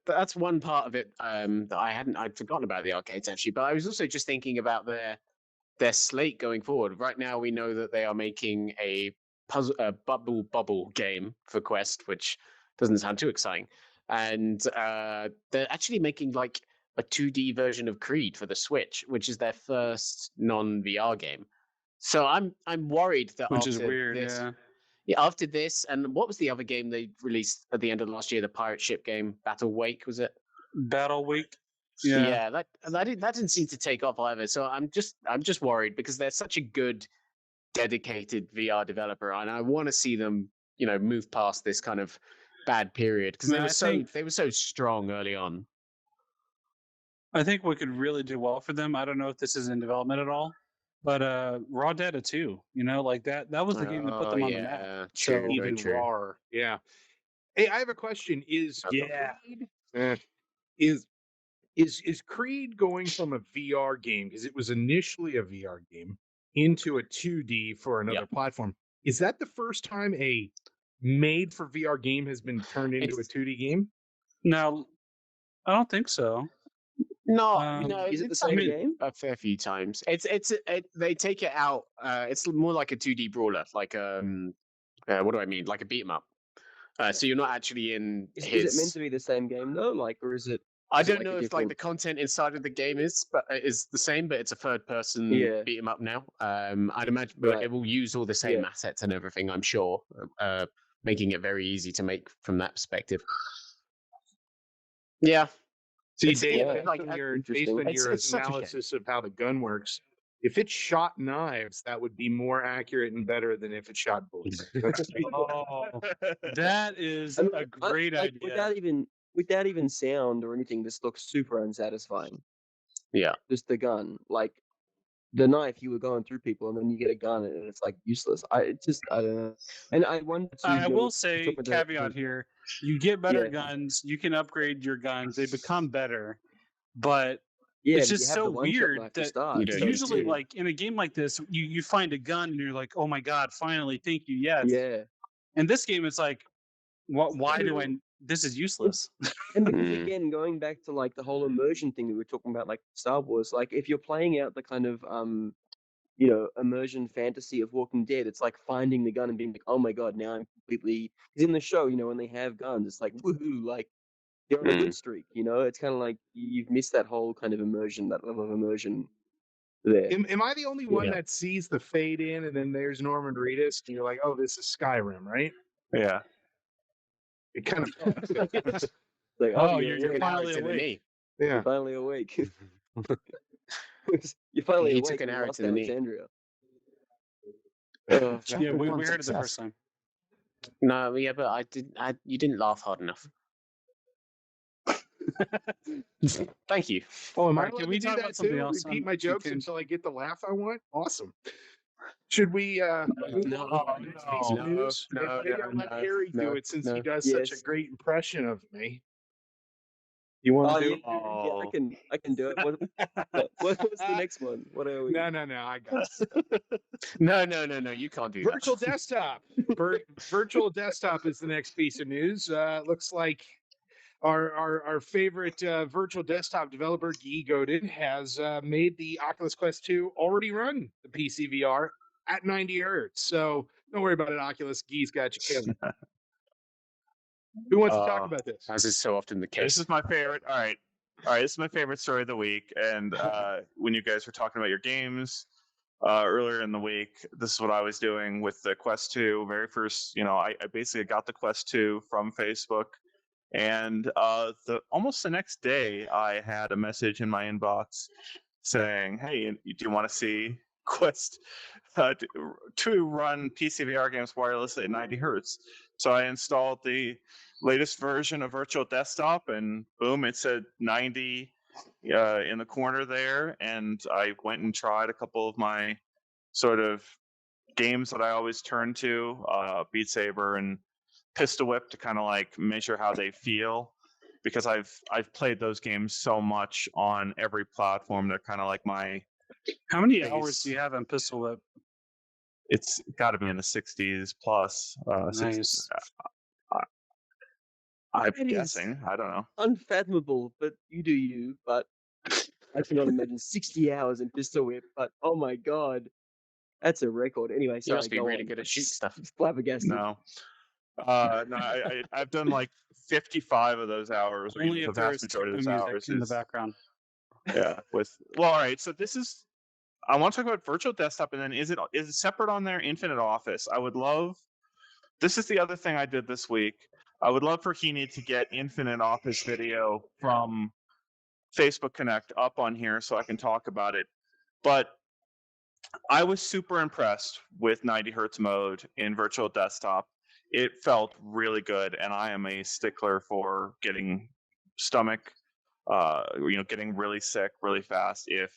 that's one part of it that I'd forgotten about the arcades actually, but I was also just thinking about their slate going forward. Right now, we know that they are making a bubble game for Quest, which doesn't sound too exciting, and they're actually making like a 2D version of Creed for the Switch, which is their first non-VR game. So I'm worried that which is weird. After this, and what was the other game they released at the end of last year? The pirate ship game, Battle Wake, was it? Battle Wake. Yeah, that didn't seem to take off either. So I'm just worried because they're such a good, dedicated VR developer, and I want to see them, move past this kind of bad period because they were so strong early on. I think what could really do well for them, I don't know if this is in development at all, but Raw Data 2, like that was the game that put them on the map. True, so even raw. Yeah. Hey, I have a question. Is Creed going from a VR game, because it was initially a VR game, into a 2D for another platform? Is that the first time a made for VR game has been turned into a 2D game? No, I don't think so. No, is it the same game? A fair few times. They take it out. It's more like a 2D brawler, like what do I mean? Like a beat 'em up. So you're not actually in. Is it meant to be the same game though? Or is it? I don't know if the content inside of the game is the same, but it's a third person beat 'em up now. I'd imagine, but it will use all the same assets and everything. I'm sure, making it very easy to make from that perspective. Yeah. See, Dave, based on your analysis of how the gun works, if it shot knives, that would be more accurate and better than if it shot bullets. That is a great idea. Without even sound or anything, this looks super unsatisfying. Yeah. Just the gun. Like the knife, you were going through people and then you get a gun and it's like useless. I don't know. And I wonder I will say, caveat here, you get better guns, you can upgrade your guns, they become better, but it's just so weird that usually like in a game like this, you find a gun and you're like, oh my God, finally, thank you, yes. Yeah. In this game, it's like, why do I... This is useless. And because again, going back to like the whole immersion thing that we were talking about, like Star Wars, like if you're playing out the kind of immersion fantasy of Walking Dead, it's like finding the gun and being like, oh my God, now I'm completely. Because in the show, when they have guns, it's like woohoo, like they're on a good streak. It's kind of like you've missed that whole kind of immersion, that level of immersion. There. Am I the only one that sees the fade in and then there's Norman Reedus and you're like, oh, this is Skyrim, right? Yeah. It kind of like, you're finally awake. Yeah, you're finally awake. You're finally awake. Took an arrow to the knee. Yeah, we heard it the first time. No, yeah, but you didn't laugh hard enough. Thank you. Oh, Mark, can we do that too? Repeat my jokes until I get the laugh I want? Awesome. Should we No. Let Harry do it since he does such a great impression of me. You want to do it? Yeah, I can do it. What's the next one? What are we? No, I got it. No, you can't do Virtual desktop. Virtual desktop is the next piece of news. Looks like our favorite virtual desktop developer, Guy Godin, has made the Oculus Quest 2 already run the PSVR at 90 hertz. So don't worry about it, Oculus. Guy's got you killed. Who wants to talk about this? As is so often the case. This is my favorite. All right. This is my favorite story of the week. And when you guys were talking about your games earlier in the week, this is what I was doing with the Quest 2. Very first, I basically got the Quest 2 from Facebook. And almost the next day, I had a message in my inbox saying, hey, do you want to see Quest to run PSVR games wirelessly at 90 hertz? So I installed the latest version of Virtual Desktop, and boom, it said 90 in the corner there, and I went and tried a couple of my sort of games that I always turn to, Beat Saber and Pistol Whip, to kind of like measure how they feel, because I've played those games so much on every platform. They're kind of like my. How many hours do you have on Pistol Whip? It's got to be in the 60s plus. Nice. I'm guessing. I don't know. Unfathomable, but you do you. But I cannot imagine 60 hours in Pistol Whip. But oh my god, that's a record. Anyway, You sorry. must be really good at shoot stuff. Flabbergasted. No. I've done like 55 of those hours. Only the vast majority of those hours in the background. Yeah. All right. So this is. I want to talk about virtual desktop, and then is it separate on there? Infinite Office. I would love. This is the other thing I did this week. I would love for Heaney to get Infinite Office video from Facebook Connect up on here so I can talk about it. But I was super impressed with 90 hertz mode in virtual desktop. It felt really good, and I am a stickler for getting stomach, getting really sick really fast if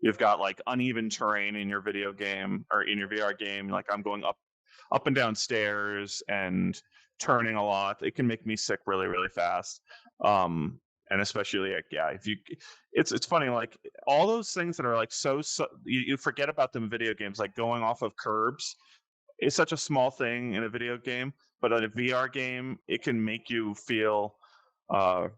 you've got like uneven terrain in your video game or in your VR game. Like I'm going up and down stairs and turning a lot. It can make me sick really, really fast. And especially like, if you, it's funny, like all those things that are like so you forget about them in video games, like going off of curbs is such a small thing in a video game, but in a VR game, it can make you feel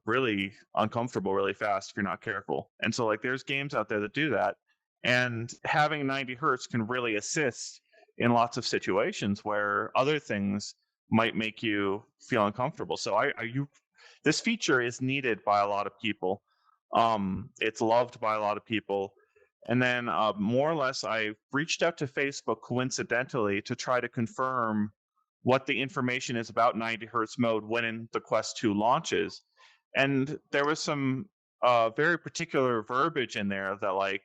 really uncomfortable really fast if you're not careful. And so like there's games out there that do that, and having 90 hertz can really assist in lots of situations where other things might make you feel uncomfortable. So this feature is needed by a lot of people. It's loved by a lot of people. And then more or less, I reached out to Facebook coincidentally to try to confirm what the information is about 90 hertz mode when the Quest 2 launches. And there was some very particular verbiage in there that like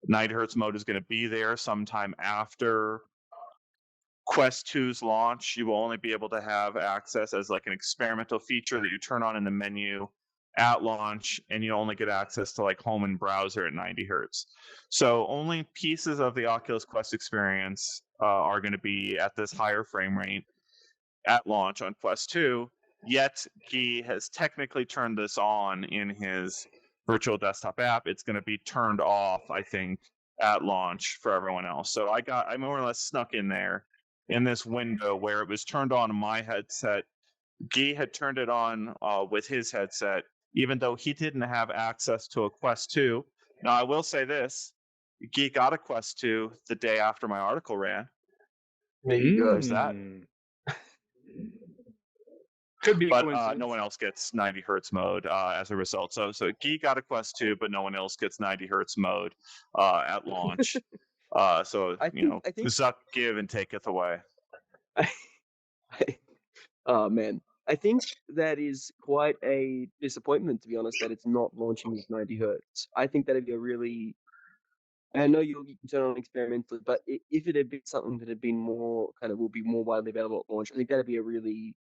90 hertz mode is going to be there sometime after Quest 2's launch. You will only be able to have access as like an experimental feature that you turn on in the menu at launch, and you only get access to like home and browser at 90 hertz. So only pieces of the Oculus Quest experience are going to be at this higher frame rate at launch on Quest 2. Yet he has technically turned this on in his virtual desktop app. It's going to be turned off, I think, at launch for everyone else. So I more or less snuck in there in this window where it was turned on in my headset. Guy had turned it on with his headset, even though he didn't have access to a Quest 2. Now, I will say this. Guy got a Quest 2 the day after my article ran. There you go. That. Could be, but no one else gets 90 hertz mode as a result. So Guy got a Quest 2, but no one else gets 90 hertz mode at launch. So I think Zuck give and taketh away. Oh man, I think that is quite a disappointment, to be honest, that it's not launching with 90 hertz. I think that'd be a really. I know you can turn on experimental, but if it had been something that had been more will be more widely available at launch, I think that'd be a really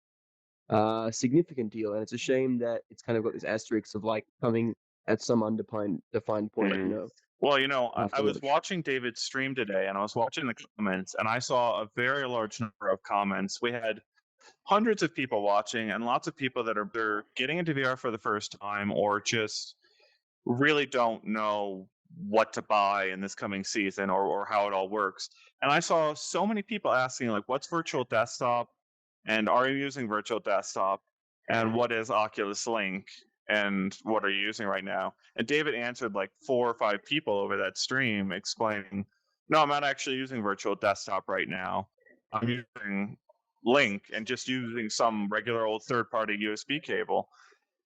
significant deal. And it's a shame that it's kind of got this asterisk of like coming at some defined point. Well, I was watching David's stream today, and I was watching the comments, and I saw a very large number of comments. We had hundreds of people watching, and lots of people that they're getting into VR for the first time, or just really don't know what to buy in this coming season, or how it all works. And I saw so many people asking, like, what's virtual desktop? And are you using virtual desktop? And what is Oculus Link? And what are you using right now? And David answered like 4 or 5 people over that stream explaining, no, I'm not actually using virtual desktop right now. I'm using Link and just using some regular old third-party USB cable.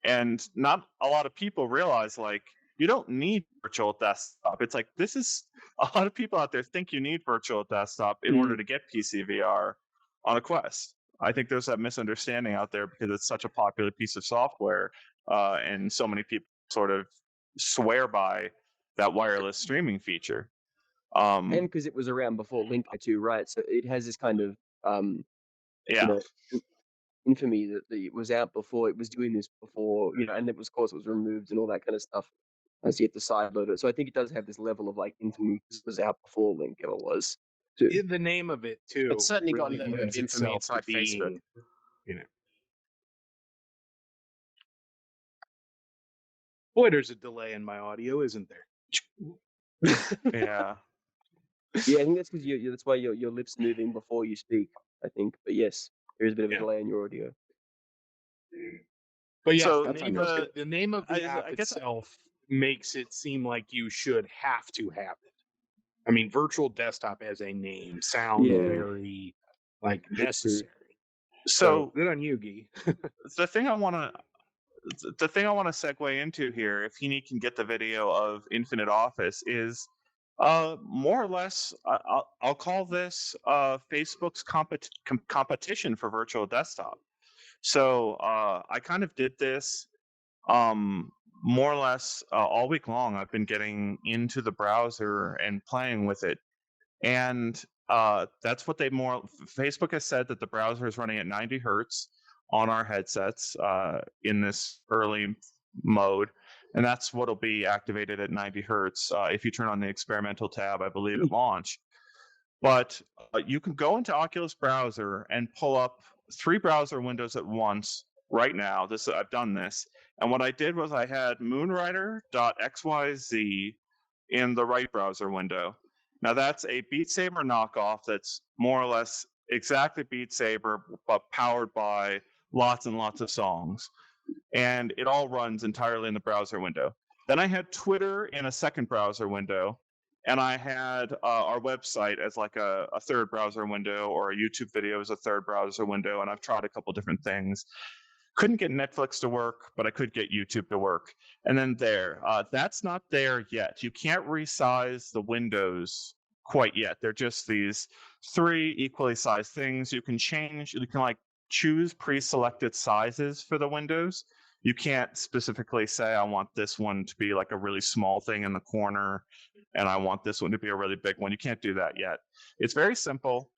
And not a lot of people realize, like, you don't need virtual desktop. It's like, this is a lot of people out there think you need virtual desktop in order to get PSVR on a Quest. I think there's that misunderstanding out there because it's such a popular piece of software, and so many people sort of swear by that wireless streaming feature. And because it was around before Link too, right? So it has this kind of infamy that it was out before, it was doing this before, and it was, of course, it was removed and all that kind of stuff. as you have to sideload it. So I think it does have this level of like infamy because it was out before Link ever was. Too. The name of it too. It's certainly got really infamy lends itself inside to being, Facebook. you know. Boy, there's a delay in my audio, isn't there? Yeah. Yeah, I think that's because that's why your lips moving before you speak. I think, but yes, there is a bit of a delay in your audio. But yes, So the name of the app itself makes it seem like you should have to have it. I mean, virtual desktop as a name sounds very like necessary. So good on you, Guy. The thing I want to segue into here, if he can get the video of Infinite Office, is more or less, I'll call this Facebook's competition for virtual desktop. So I kind of did this more or less all week long. I've been getting into the browser and playing with it. And that's what Facebook has said, that the browser is running at 90 hertz on our headsets in this early mode. And that's what'll be activated at 90 hertz if you turn on the experimental tab, I believe, at launch. But you can go into Oculus browser and pull up 3 browser windows at once right now. I've done this. And what I did was I had moonrider.xyz in the right browser window. Now that's a Beat Saber knockoff that's more or less exactly Beat Saber, but powered by lots and lots of songs. And it all runs entirely in the browser window. Then I had Twitter in a second browser window, and I had our website as like a third browser window, or a YouTube video as a third browser window, and I've tried a couple different things. Couldn't get Netflix to work, but I could get YouTube to work. And then that's not there yet. You can't resize the windows quite yet. They're just these 3 equally sized things. You can like choose pre-selected sizes for the windows. You can't specifically say, I want this one to be like a really small thing in the corner, and I want this one to be a really big one. You can't do that yet. It's very simple,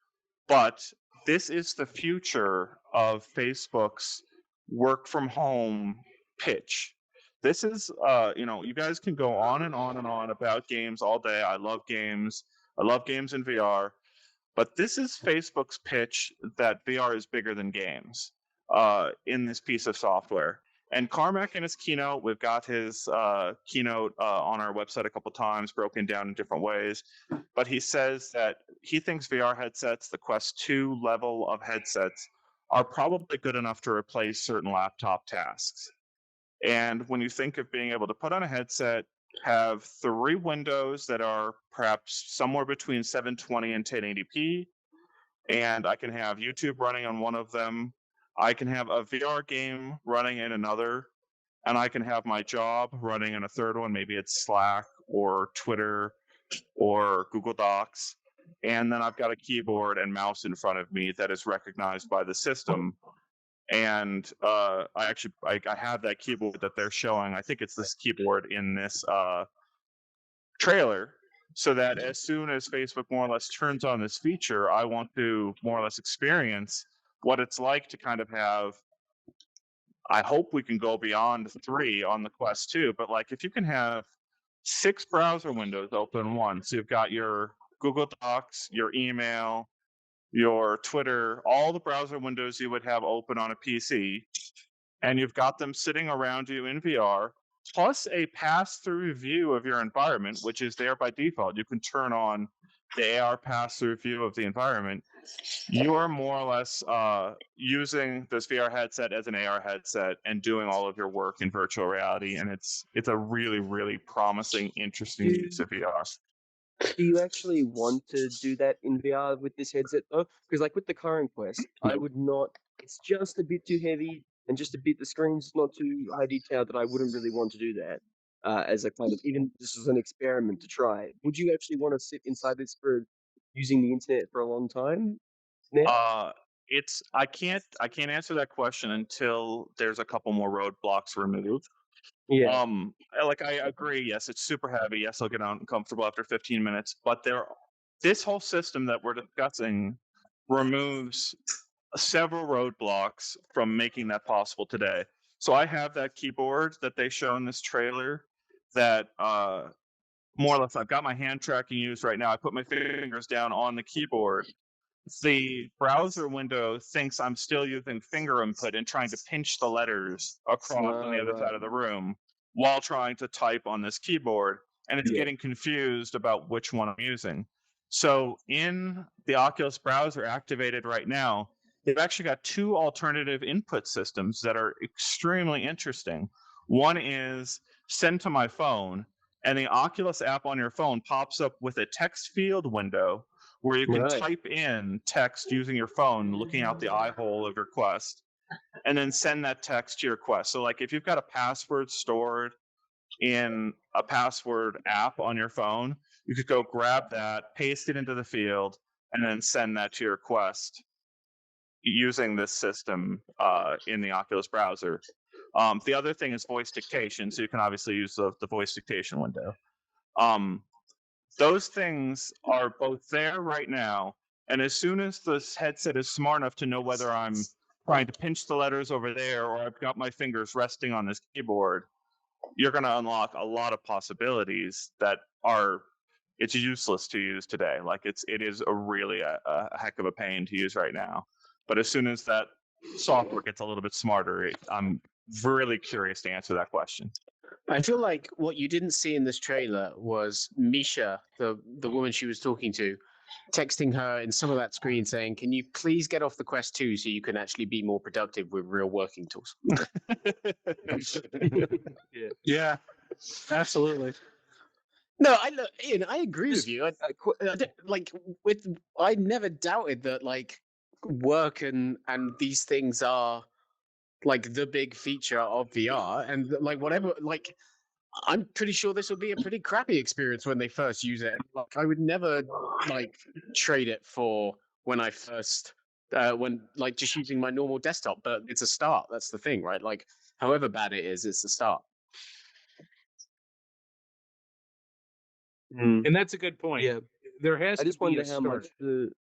but this is the future of Facebook's work from home pitch. This is, you guys can go on and on and on about games all day. I love games. I love games in VR. But this is Facebook's pitch that VR is bigger than games in this piece of software. And Carmack in his keynote, we've got his keynote on our website a couple times, broken down in different ways. But he says that he thinks VR headsets, the Quest 2 level of headsets, are probably good enough to replace certain laptop tasks. And when you think of being able to put on a headset, have 3 windows that are perhaps somewhere between 720 and 1080p, and I can have YouTube running on one of them, I can have a VR game running in another, and I can have my job running in a third one. Maybe it's Slack or Twitter or Google Docs. And then I've got a keyboard and mouse in front of me that is recognized by the system. And I have that keyboard that they're showing. I think it's this keyboard in this trailer, so that as soon as Facebook more or less turns on this feature, I want to more or less experience what it's like to kind of have, I hope we can go beyond 3 on the Quest 2, but like if you can have 6 browser windows open once, you've got your Google Docs, your email, your Twitter, all the browser windows you would have open on a PC, and you've got them sitting around you in VR, plus a pass-through view of your environment, which is there by default. You can turn on the AR pass-through view of the environment. You are more or less using this VR headset as an AR headset and doing all of your work in virtual reality, and it's a really, really promising, interesting use of VR. Do you actually want to do that in VR with this headset though? Because like with the current Quest, I would not. It's just a bit too heavy, and just a bit the screen's not too high detail that I wouldn't really want to do that as a kind of, even this was an experiment to try. Would you actually want to sit inside this for using the internet for a long time? Now? I can't answer that question until there's a couple more roadblocks removed. Yeah. Like I agree. Yes, it's super heavy. Yes, I'll get uncomfortable after 15 minutes. But this whole system that we're discussing removes several roadblocks from making that possible today. So I have that keyboard that they show in this trailer that more or less I've got my hand tracking used right now. I put my fingers down on the keyboard. The browser window thinks I'm still using finger input and trying to pinch the letters across on the other side of the room while trying to type on this keyboard, and it's getting confused about which one I'm using. So in the Oculus browser activated right now, they've actually got two alternative input systems that are extremely interesting. One is send to my phone, and the Oculus app on your phone pops up with a text field window where you can type in text using your phone, looking out the eye hole of your Quest, and then send that text to your Quest. So like if you've got a password stored in a password app on your phone, you could go grab that, paste it into the field, and then send that to your Quest using this system in the Oculus browser. The other thing is voice dictation, so you can obviously use the voice dictation window. Those things are both there right now, and as soon as this headset is smart enough to know whether I'm trying to pinch the letters over there or I've got my fingers resting on this keyboard, you're going to unlock a lot of possibilities that are it's useless to use today. Like it is a really a heck of a pain to use right now. But as soon as that software gets a little bit smarter, I'm really curious to answer that question. I feel like what you didn't see in this trailer was Misha, the woman she was talking to, texting her in some of that screen saying, "Can you please get off the Quest 2 so you can actually be more productive with real working tools?" Yeah, absolutely. No, Ian, I agree with you. I never doubted that like work and these things are like the big feature of VR, and like whatever, like I'm pretty sure this will be a pretty crappy experience when they first use it. Like I would never like trade it for when I first when like just using my normal desktop, but it's a start. That's the thing, right? Like however bad it is, it's a start. And that's a good point. Yeah. There has I just to be wonder a how start. much the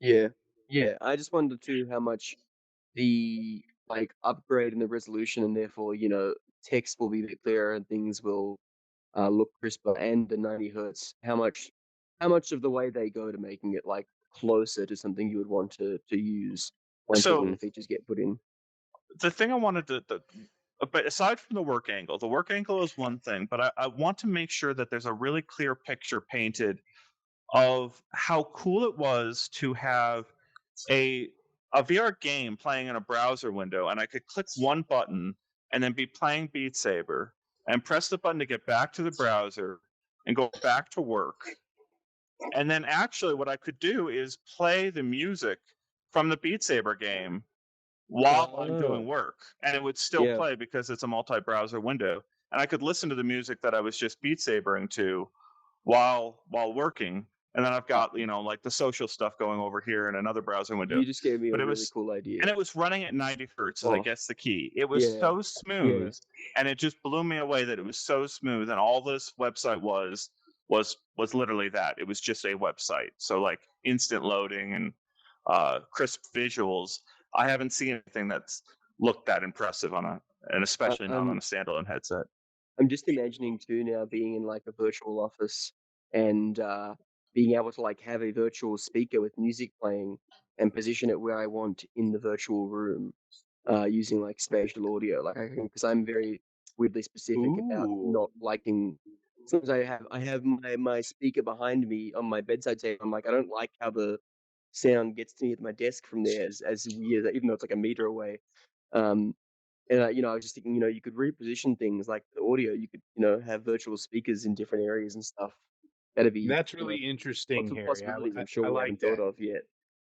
yeah. I just wonder too how much the like upgrade in the resolution, and therefore text will be a bit clearer and things will look crisper, and the 90 hertz. How much of the way they go to making it like closer to something you would want to use once all the features get put in. The thing I wanted to but aside from the work angle is one thing, but I want to make sure that there's a really clear picture painted of how cool it was to have a VR game playing in a browser window, and I could click one button and then be playing Beat Saber and press the button to get back to the browser and go back to work. And then actually what I could do is play the music from the Beat Saber game while I'm doing work, and it would still play because it's a multi-browser window, and I could listen to the music that I was just Beat Sabering to while working, and then I've got like the social stuff going over here in another browser window. You just gave me a really cool idea, and it was running at 90 hertz. I guess the key. It was so smooth, and it just blew me away that it was so smooth, and all this website was literally that. It was just a website, so like instant loading and crisp visuals. I haven't seen anything that's looked that impressive and especially not on a standalone headset. I'm just imagining too now being in like a virtual office and being able to like have a virtual speaker with music playing and position it where I want in the virtual room using like spatial audio. Like because I'm very weirdly specific about not liking. Sometimes I have my speaker behind me on my bedside table. I'm like, I don't like how the sound gets to me at my desk from there as weird, even though it's like a meter away. And I was just thinking, you could reposition things like the audio. You could, have virtual speakers in different areas and stuff. That's really interesting, Harry. I'm sure we haven't thought of yet.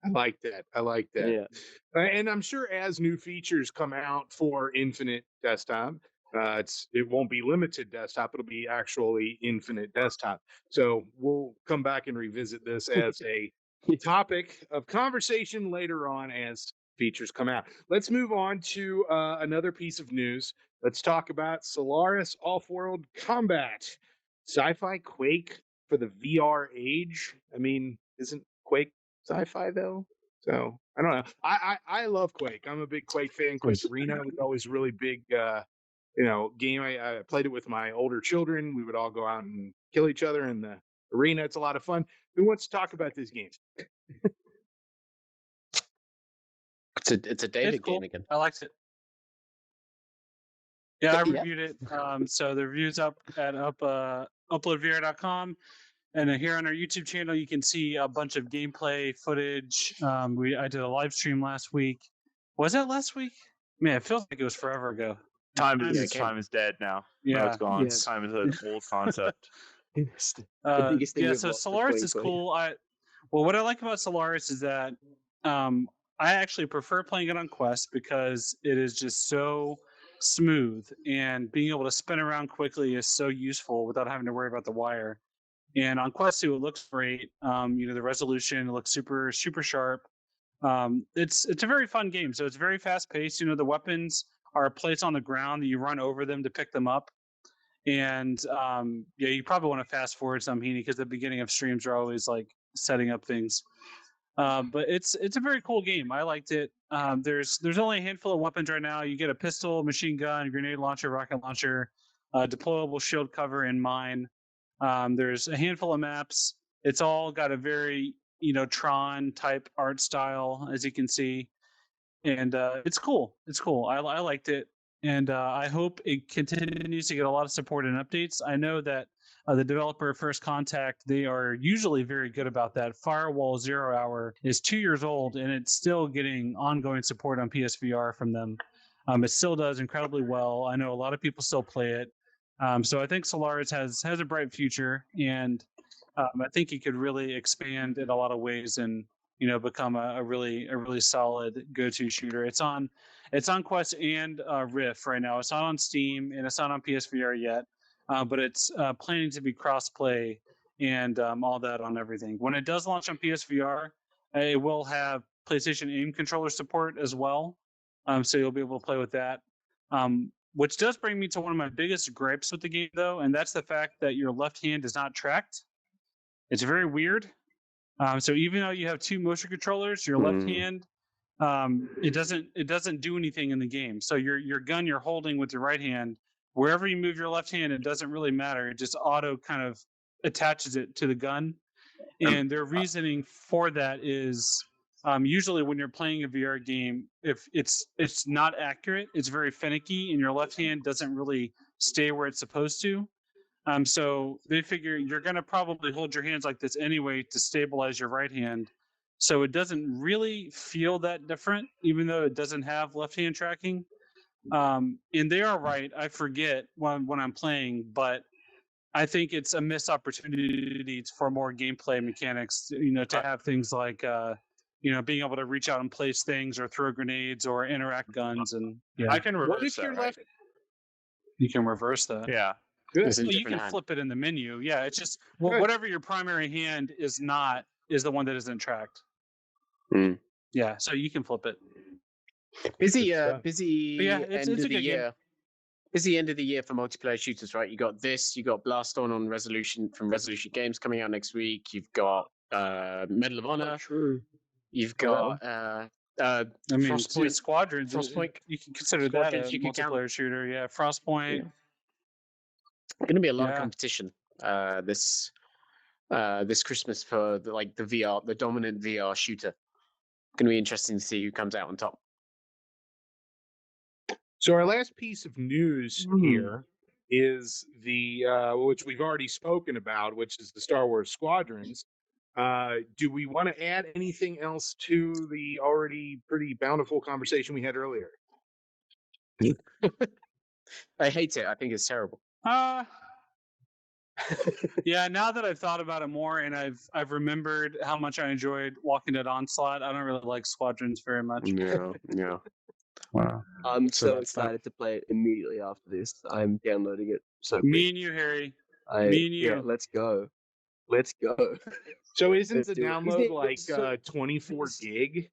I like that. Yeah. And I'm sure as new features come out for Infinite Desktop, it won't be limited desktop. It'll be actually Infinite Desktop. So we'll come back and revisit this as a topic of conversation later on as features come out. Let's move on to another piece of news. Let's talk about Solaris Off-World Combat, sci-fi Quake for the VR age. I mean, isn't Quake sci-fi though? So I don't know. I love Quake. I'm a big Quake fan. Quake Arena was always really big game. I played it with my older children. We would all go out and kill each other in the arena. It's a lot of fun. Who wants to talk about this game? It's a David game again. I liked it. Yeah, I reviewed it. So the review's up at UploadVR.com. And here on our YouTube channel, you can see a bunch of gameplay footage. I did a live stream last week. Was that last week? Man, it feels like it was forever ago. Time is dead now. Yeah, it's gone. Yeah. Time is an old concept. The biggest thing yeah, we've so lost for Solaris is 2020. cool. What I like about Solaris is that I actually prefer playing it on Quest because it is just so smooth, and being able to spin around quickly is so useful without having to worry about the wire. And on Quest 2, it looks great. The resolution looks super, super sharp. It's a very fun game. So it's very fast paced. The weapons are placed on the ground that you run over them to pick them up. And you probably want to fast forward some, Heaney, because the beginning of streams are always like setting up things. But it's a very cool game. I liked it. There's only a handful of weapons right now. You get a pistol, machine gun, grenade launcher, rocket launcher, deployable shield cover, and mine. There's a handful of maps. It's all got a very Tron type art style, as you can see, and it's cool. It's cool. I liked it, and I hope it continues to get a lot of support and updates. I know that the developer First Contact, they are usually very good about that. Firewall 0 Hour is 2 years old, and it's still getting ongoing support on PSVR from them. It still does incredibly well. I know a lot of people still play it. So I think Solaris has a bright future, and I think it could really expand in a lot of ways and become a really solid go-to shooter. It's on Quest and Rift right now. It's not on Steam and it's not on PSVR yet, but it's planning to be cross-play and all that on everything. When it does launch on PSVR, it will have PlayStation aim controller support as well, so you'll be able to play with that. Which does bring me to one of my biggest gripes with the game, though, and that's the fact that your left hand is not tracked. It's very weird. So even though you have two motion controllers, your left hand, it doesn't do anything in the game. So your gun you're holding with your right hand, wherever you move your left hand, it doesn't really matter. It just auto kind of attaches it to the gun. And their reasoning for that is usually when you're playing a VR game, if it's not accurate, it's very finicky, and your left hand doesn't really stay where it's supposed to. So they figure you're going to probably hold your hands like this anyway to stabilize your right hand. So it doesn't really feel that different, even though it doesn't have left hand tracking. And they are right. I forget when I'm playing, but I think it's a missed opportunity for more gameplay mechanics, to have things like, being able to reach out and place things or throw grenades or interact guns. And I can reverse that, right? You can reverse that. Yeah. You can flip it in the menu. Yeah, it's just whatever your primary hand is the one that isn't tracked. Yeah, so you can flip it. Busy end of the year. Busy end of the year for multiplayer shooters, right? You got Blast On Resolution from Resolution Games coming out next week. You've got Medal of Honor. True. You've got Frostpoint Squadrons. Frostpoint. You can consider that a multiplayer shooter. Yeah, Frostpoint. Yeah. Going to be a lot of competition this Christmas for the VR, the dominant VR shooter. Going to be interesting to see who comes out on top. So our last piece of news here is the which we've already spoken about, which is the Star Wars Squadrons. Do we want to add anything else to the already pretty bountiful conversation we had earlier? I hate it. I think it's terrible. Yeah, now that I've thought about it more and I've remembered how much I enjoyed Walking Dead Onslaught, I don't really like Squadrons very much. Yeah. Wow. I'm so excited to play it immediately after this. I'm downloading it. So me and you, Harry. Me and you. Yeah, let's go. So isn't the download 24 gig?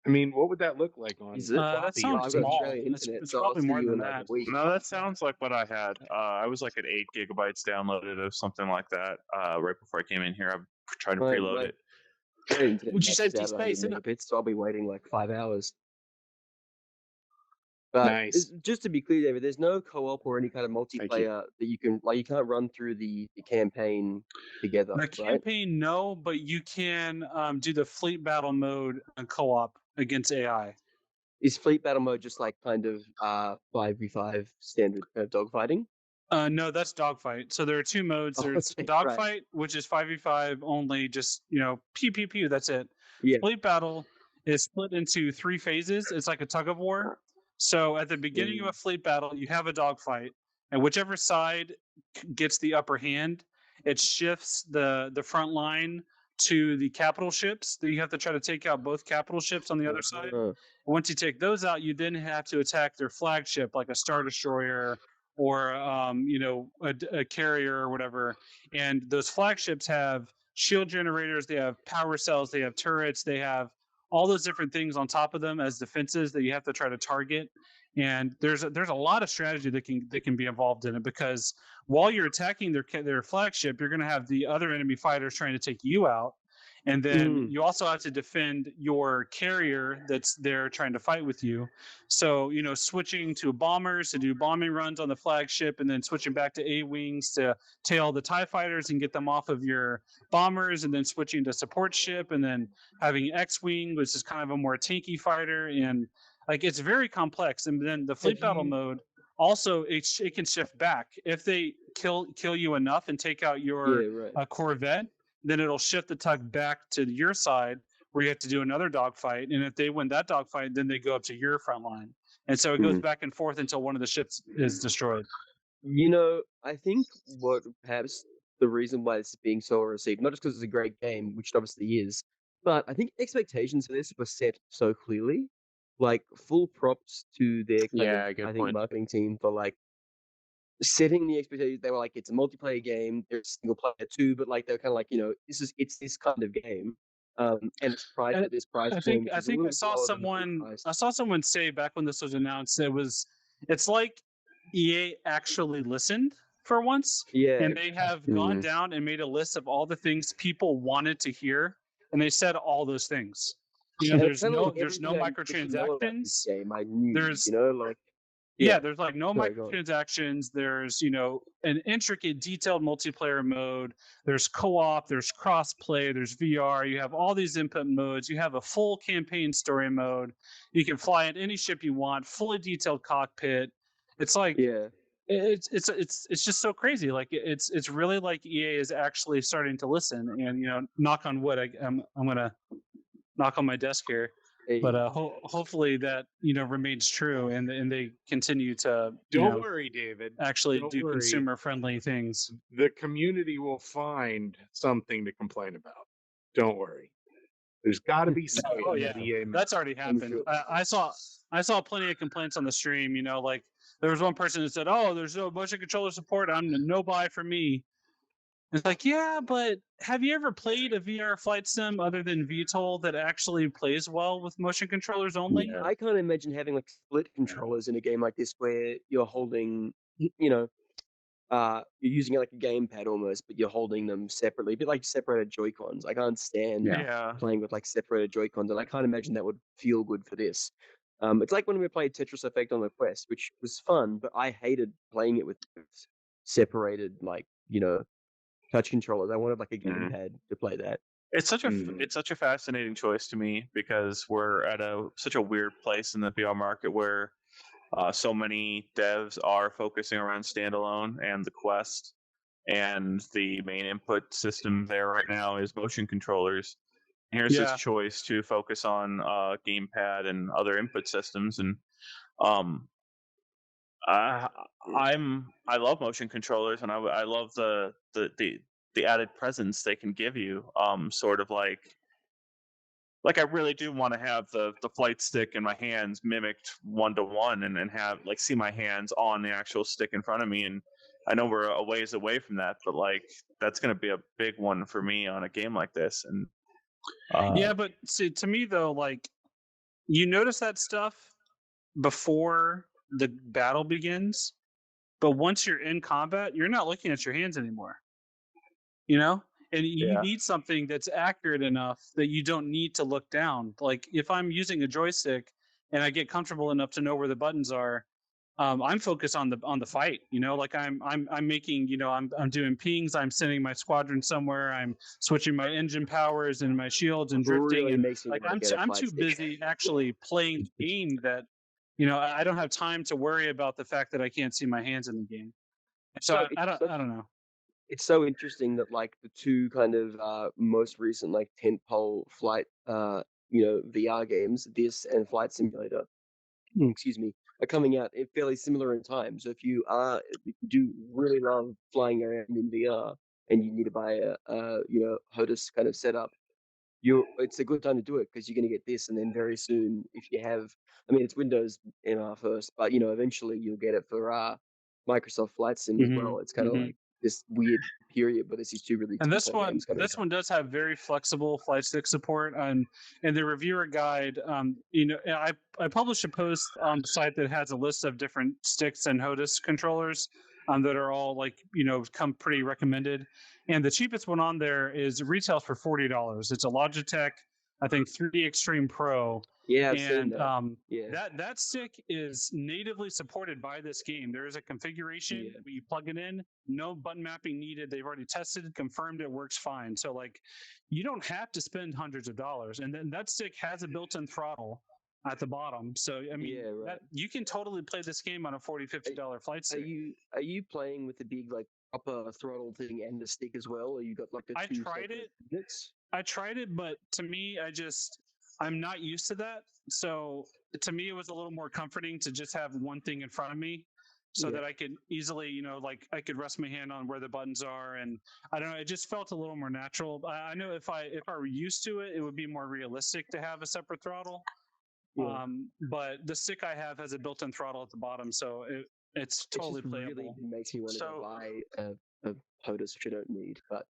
I mean, what would that look like on? That sounds small. It's probably more than that. No, that sounds like what I had. I was like at 8 gigabytes downloaded or something like that. Right before I came in here, I tried to preload it. Would you say empty space? So I'll be waiting like 5 hours. But Nice. just to be clear, David, there's no co-op or any kind of multiplayer that you can you can't run through the campaign together. The campaign, no, but you can do the fleet battle mode co-op against AI. Is fleet battle mode just like kind of 5v5 standard dogfighting? No, that's dogfight. So there are two modes. There's dogfight, which is 5v5 only, just pew pew pew. That's it. Yeah. Fleet battle is split into 3 phases. It's like a tug of war. So at the beginning of a fleet battle, you have a dogfight, and whichever side gets the upper hand, it shifts the front line to the capital ships. That you have to try to take out both capital ships on the other side. Once you take those out, you then have to attack their flagship, like a Star Destroyer or a carrier or whatever. And those flagships have shield generators, they have power cells, they have turrets, they have all those different things on top of them as defenses that you have to try to target. And there's a lot of strategy that can be involved in it, because while you're attacking their flagship, you're going to have the other enemy fighters trying to take you out. And then you also have to defend your carrier that's there trying to fight with you. So, switching to bombers to do bombing runs on the flagship, and then switching back to A-wings to tail the TIE fighters and get them off of your bombers, and then switching to support ship, and then having X-wing, which is kind of a more tanky fighter. And it's very complex. And then the fleet battle mode, also it can shift back. If they kill you enough and take out your Corvette, then it'll shift the tug back to your side, where you have to do another dogfight. And if they win that dogfight, then they go up to your front line. And so it goes back and forth until one of the ships is destroyed. I think what perhaps the reason why this is being so received, not just because it's a great game, which it obviously is, but I think expectations for this were set so clearly. Like, full props to their marketing team for setting the expectations. They were like, it's a multiplayer game, there's single player too, but they're kind of it's this kind of game. And it's priced at this price point. I think I saw someone say back when this was announced, it's like EA actually listened for once. Yeah. And they have gone down and made a list of all the things people wanted to hear, and they said all those things. There's no microtransactions. There's no microtransactions. There's an intricate, detailed multiplayer mode. There's co-op. There's cross-play. There's VR. You have all these input modes. You have a full campaign story mode. You can fly in any ship you want. Fully detailed cockpit. It's it's just so crazy. It's really like EA is actually starting to listen. And knock on wood. I'm gonna knock on my desk here. But hopefully that remains true, and they continue to don't worry, David. Actually, do consumer friendly things. The community will find something to complain about. Don't worry. There's got to be something. That's already happened. I saw plenty of complaints on the stream. There was one person that said, "Oh, there's no motion controller support. I'm no buy for me." It's like, yeah, but have you ever played a VR flight sim other than VTOL that actually plays well with motion controllers only? Yeah. I can't imagine having split controllers in a game like this, where you're holding, you're using a gamepad almost, but you're holding them separately, a bit like separated Joy-Cons. I can't stand playing with separated Joy-Cons, and I can't imagine that would feel good for this. It's like when we played Tetris Effect on the Quest, which was fun, but I hated playing it with separated, touch controllers. I wanted a gamepad to play that. It's such a fascinating choice to me, because we're at such a weird place in the VR market where so many devs are focusing around standalone and the Quest, and the main input system there right now is motion controllers. And here's this choice to focus on gamepad and other input systems, and I love motion controllers, and I love the added presence they can give you. Sort of like I really do want to have the flight stick in my hands mimicked 1-to-1, and have see my hands on the actual stick in front of me. And I know we're a ways away from that, but that's going to be a big one for me on a game like this. And but see, to me though, you notice that stuff before the battle begins, but once you're in combat, you're not looking at your hands anymore. And you need something that's accurate enough that you don't need to look down. If I'm using a joystick and I get comfortable enough to know where the buttons are, I'm focused on the fight. Like I'm making, I'm doing pings. I'm sending my squadron somewhere. I'm switching my engine powers and my shields and drifting. Really and makes me like want to get a I'm flight too stick. busy actually playing the game that I don't have time to worry about the fact that I can't see my hands in the game. So I don't know. It's so interesting that like the two kind of most recent like tentpole flight VR games, this and Flight Simulator, excuse me, are coming out fairly similar in time. So if you do really love flying around in VR and you need to buy a HOTAS kind of setup, it's a good time to do it because you're going to get this, and then very soon, if you have, I mean, it's Windows MR first, but eventually you'll get it for Microsoft Flight Sim as well. It's kind of like this weird period, but this is two really. And this one does have very flexible flight stick support. And in the reviewer guide, I published a post on the site that has a list of different sticks and HOTAS controllers that are all come pretty recommended. And the cheapest one on there retails for $40. It's a Logitech, I think 3D Extreme Pro. Yeah, I've and seen that. That stick is natively supported by this game. There is a configuration where you plug it in, no button mapping needed. They've already tested, confirmed it works fine. So like, you don't have to spend hundreds of dollars. And then that stick has a built-in throttle at the bottom. So I mean, you can totally play this game on a $40, $50 flight stick. Are you playing with the big like upper throttle thing and the stick as well, or you got like the I two tried it. Units? I tried it, but to me, I'm not used to that. So to me, it was a little more comforting to just have one thing in front of me so that I could easily, like I could rest my hand on where the buttons are. And I don't know, it just felt a little more natural. I know if I were used to it, it would be more realistic to have a separate throttle. Yeah. But the stick I have has a built-in throttle at the bottom. So it's totally playable. Really makes me want to buy a HOTAS, which I don't need, but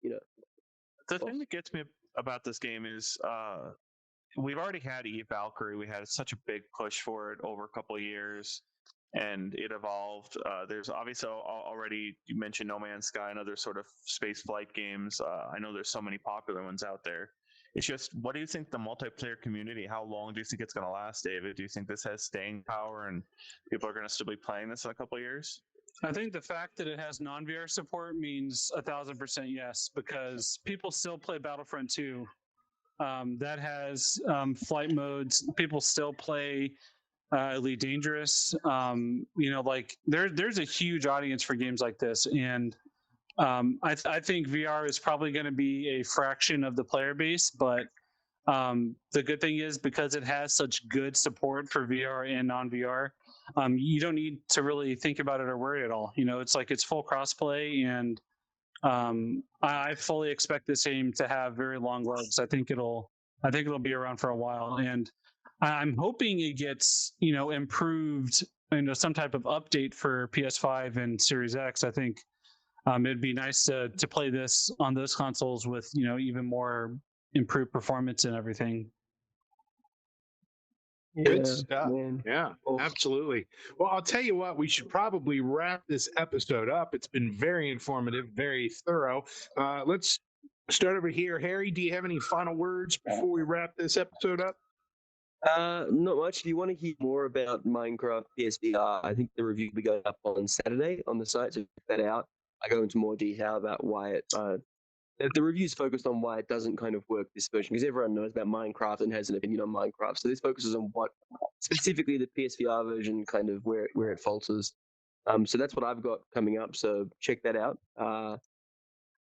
The thing that gets me about this game is we've already had Eve Valkyrie. We had such a big push for it over a couple of years, and it evolved. There's obviously already, you mentioned No Man's Sky and other sort of space flight games. I know there's so many popular ones out there. It's just, what do you think the multiplayer community, how long do you think it's going to last, David? Do you think this has staying power and people are going to still be playing this in a couple of years? I think the fact that it has non-VR support means 1,000% yes, because people still play Battlefront 2. That has flight modes. People still play Elite Dangerous. Like there's a huge audience for games like this, and I think VR is probably going to be a fraction of the player base, but the good thing is because it has such good support for VR and non-VR, you don't need to really think about it or worry at all. It's like it's full crossplay, and I fully expect this game to have very long legs. I think it'll be around for a while, and I'm hoping it gets improved. Some type of update for PS5 and Series X. I think it'd be nice to play this on those consoles with even more improved performance and everything. Good stuff. Man. Yeah, absolutely. Well, I'll tell you what, we should probably wrap this episode up. It's been very informative, very thorough. Let's start over here. Harry, do you have any final words before we wrap this episode up? Not much. If you want to hear more about Minecraft PSVR, I think the review will be going up on Saturday on the site, so check that out. I go into more detail about why the review's focused on why it doesn't kind of work this version, because everyone knows about Minecraft and has an opinion on Minecraft. So this focuses on what specifically the PSVR version kind of where it falters. So that's what I've got coming up. So check that out.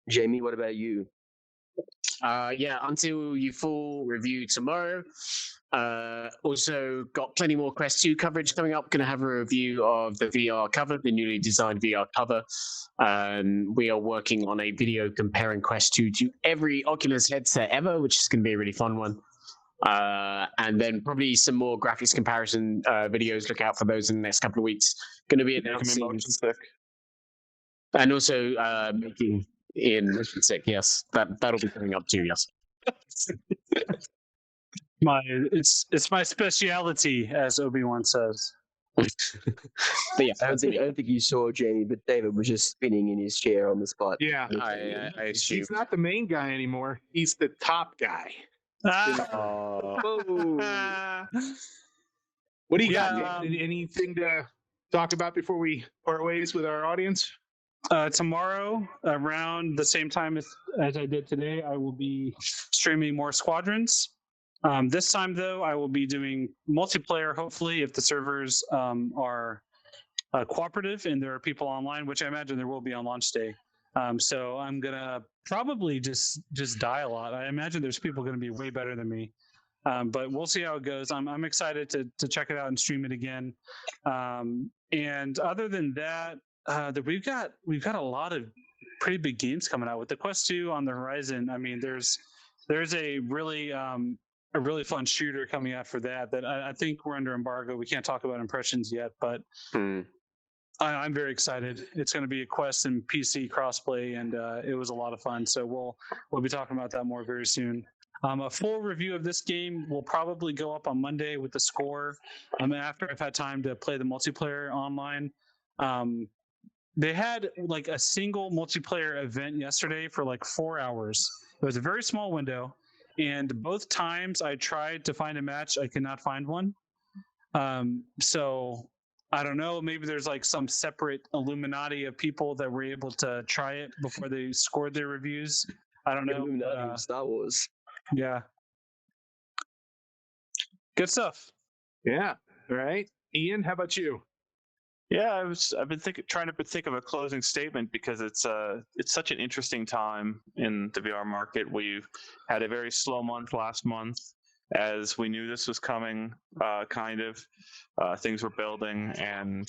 Jamie, what about you? Until you full review tomorrow. Also got plenty more Quest 2 coverage coming up. Going to have a review of the VR cover, the newly designed VR cover. We are working on a video comparing Quest 2 to every Oculus headset ever, which is going to be a really fun one. And then probably some more graphics comparison videos. Look out for those in the next couple of weeks. Going to be announcing. And also making in motion sick. Yes, that'll be coming up too. Yes. It's my speciality, as Obi-Wan says. But yeah, I don't think you saw Jamie, but David was just spinning in his chair on the spot. Yeah, I assume. He's not the main guy anymore. He's the top guy. What do you Yeah, got? Anything to talk about before we part ways with our audience? Tomorrow, around the same time as I did today, I will be streaming more Squadrons. This time, though, I will be doing multiplayer, hopefully, if the servers are cooperative and there are people online, which I imagine there will be on launch day. So I'm going to probably just die a lot. I imagine there's people going to be way better than me. But we'll see how it goes. I'm excited to check it out and stream it again. And other than that, we've got a lot of pretty big games coming out with the Quest 2 on the horizon. I mean, there's a really fun shooter coming out for that I think we're under embargo. We can't talk about impressions yet, but I'm very excited. It's going to be a Quest and PC crossplay, and it was a lot of fun. So we'll be talking about that more very soon. A full review of this game will probably go up on Monday with the score. After I've had time to play the multiplayer online. They had like a single multiplayer event yesterday for like 4 hours. It was a very small window, and both times I tried to find a match, I could not find one. So I don't know. Maybe there's like some separate Illuminati of people that were able to try it before they scored their reviews. I don't know. Illuminati Star Wars. Yeah. Good stuff. Yeah. All right. Ian, how about you? Yeah, I've been trying to think of a closing statement because it's such an interesting time in the VR market. We've had a very slow month last month, as we knew this was coming. Things were building, and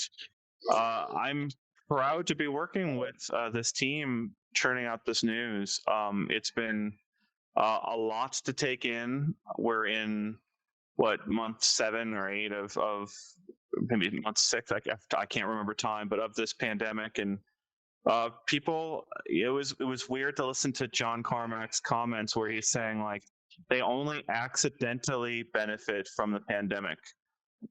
I'm proud to be working with this team churning out this news. It's been a lot to take in. We're in month 7 or 8 of maybe month 6. I can't remember time, but of this pandemic, and people. It was weird to listen to John Carmack's comments where he's saying like they only accidentally benefit from the pandemic.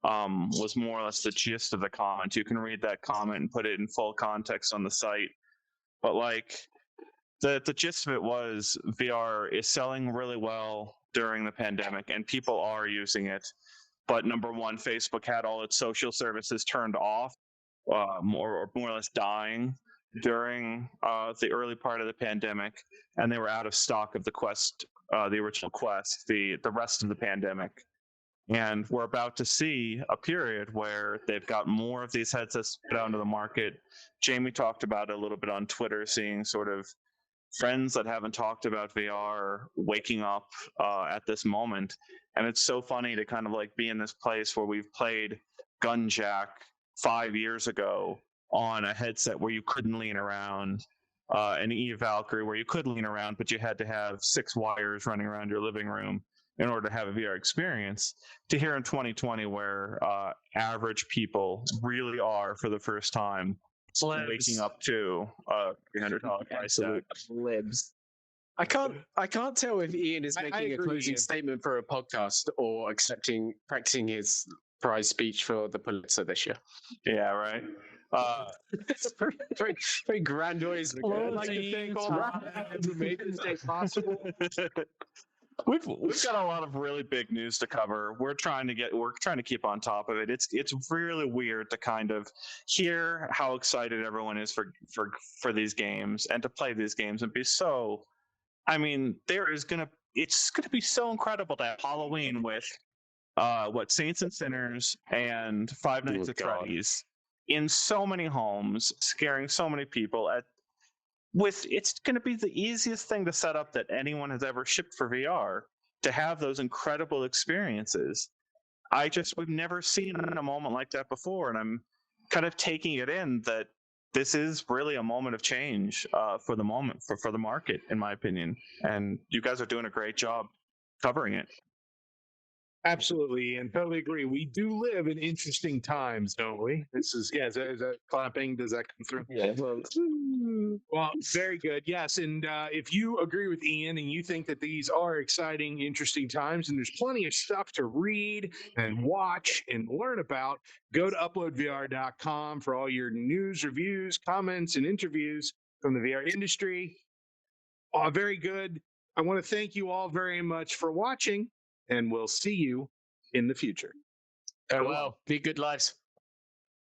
Was more or less the gist of the comment. You can read that comment and put it in full context on the site, but like. The gist of it was VR is selling really well during the pandemic, and people are using it. But number one, Facebook had all its social services turned off, more or less dying during the early part of the pandemic, and they were out of stock of the Quest, the original Quest, the rest of the pandemic. And we're about to see a period where they've got more of these headsets put out into the market. Jamie talked about it a little bit on Twitter, seeing sort of friends that haven't talked about VR waking up at this moment. And it's so funny to kind of like be in this place where we've played Gunjack 5 years ago on a headset where you couldn't lean around, an Eve Valkyrie where you could lean around, but you had to have 6 wires running around your living room in order to have a VR experience, to here in 2020 where average people really are, for the first time, waking up to $300 price tag. Libs. I can't tell if Ian is making a closing statement for a podcast or practicing his prize speech for the Pulitzer this year. Yeah, right. It's very, very grandiose. I'd like to thank all the fans who made this day possible. We've got a lot of really big news to cover. We're trying to keep on top of it. It's really weird to kind of hear how excited everyone is for these games and to play these games and be so. I mean, it's gonna be so incredible to have Halloween with Saints and Sinners and Five Nights at Freddy's in so many homes, scaring so many people it's going to be the easiest thing to set up that anyone has ever shipped for VR, to have those incredible experiences. We've never seen a moment like that before, and I'm kind of taking it in that this is really a moment of change for the moment, for the market, in my opinion. And you guys are doing a great job covering it. Absolutely, and totally agree. We do live in interesting times, don't we? This is is that clapping? Does that come through? Yeah. Well, very good. Yes, and if you agree with Ian and you think that these are exciting, interesting times, and there's plenty of stuff to read and watch and learn about, go to UploadVR.com for all your news, reviews, comments, and interviews from the VR industry. Very good. I want to thank you all very much for watching, and we'll see you in the future. Farewell. Be good lives.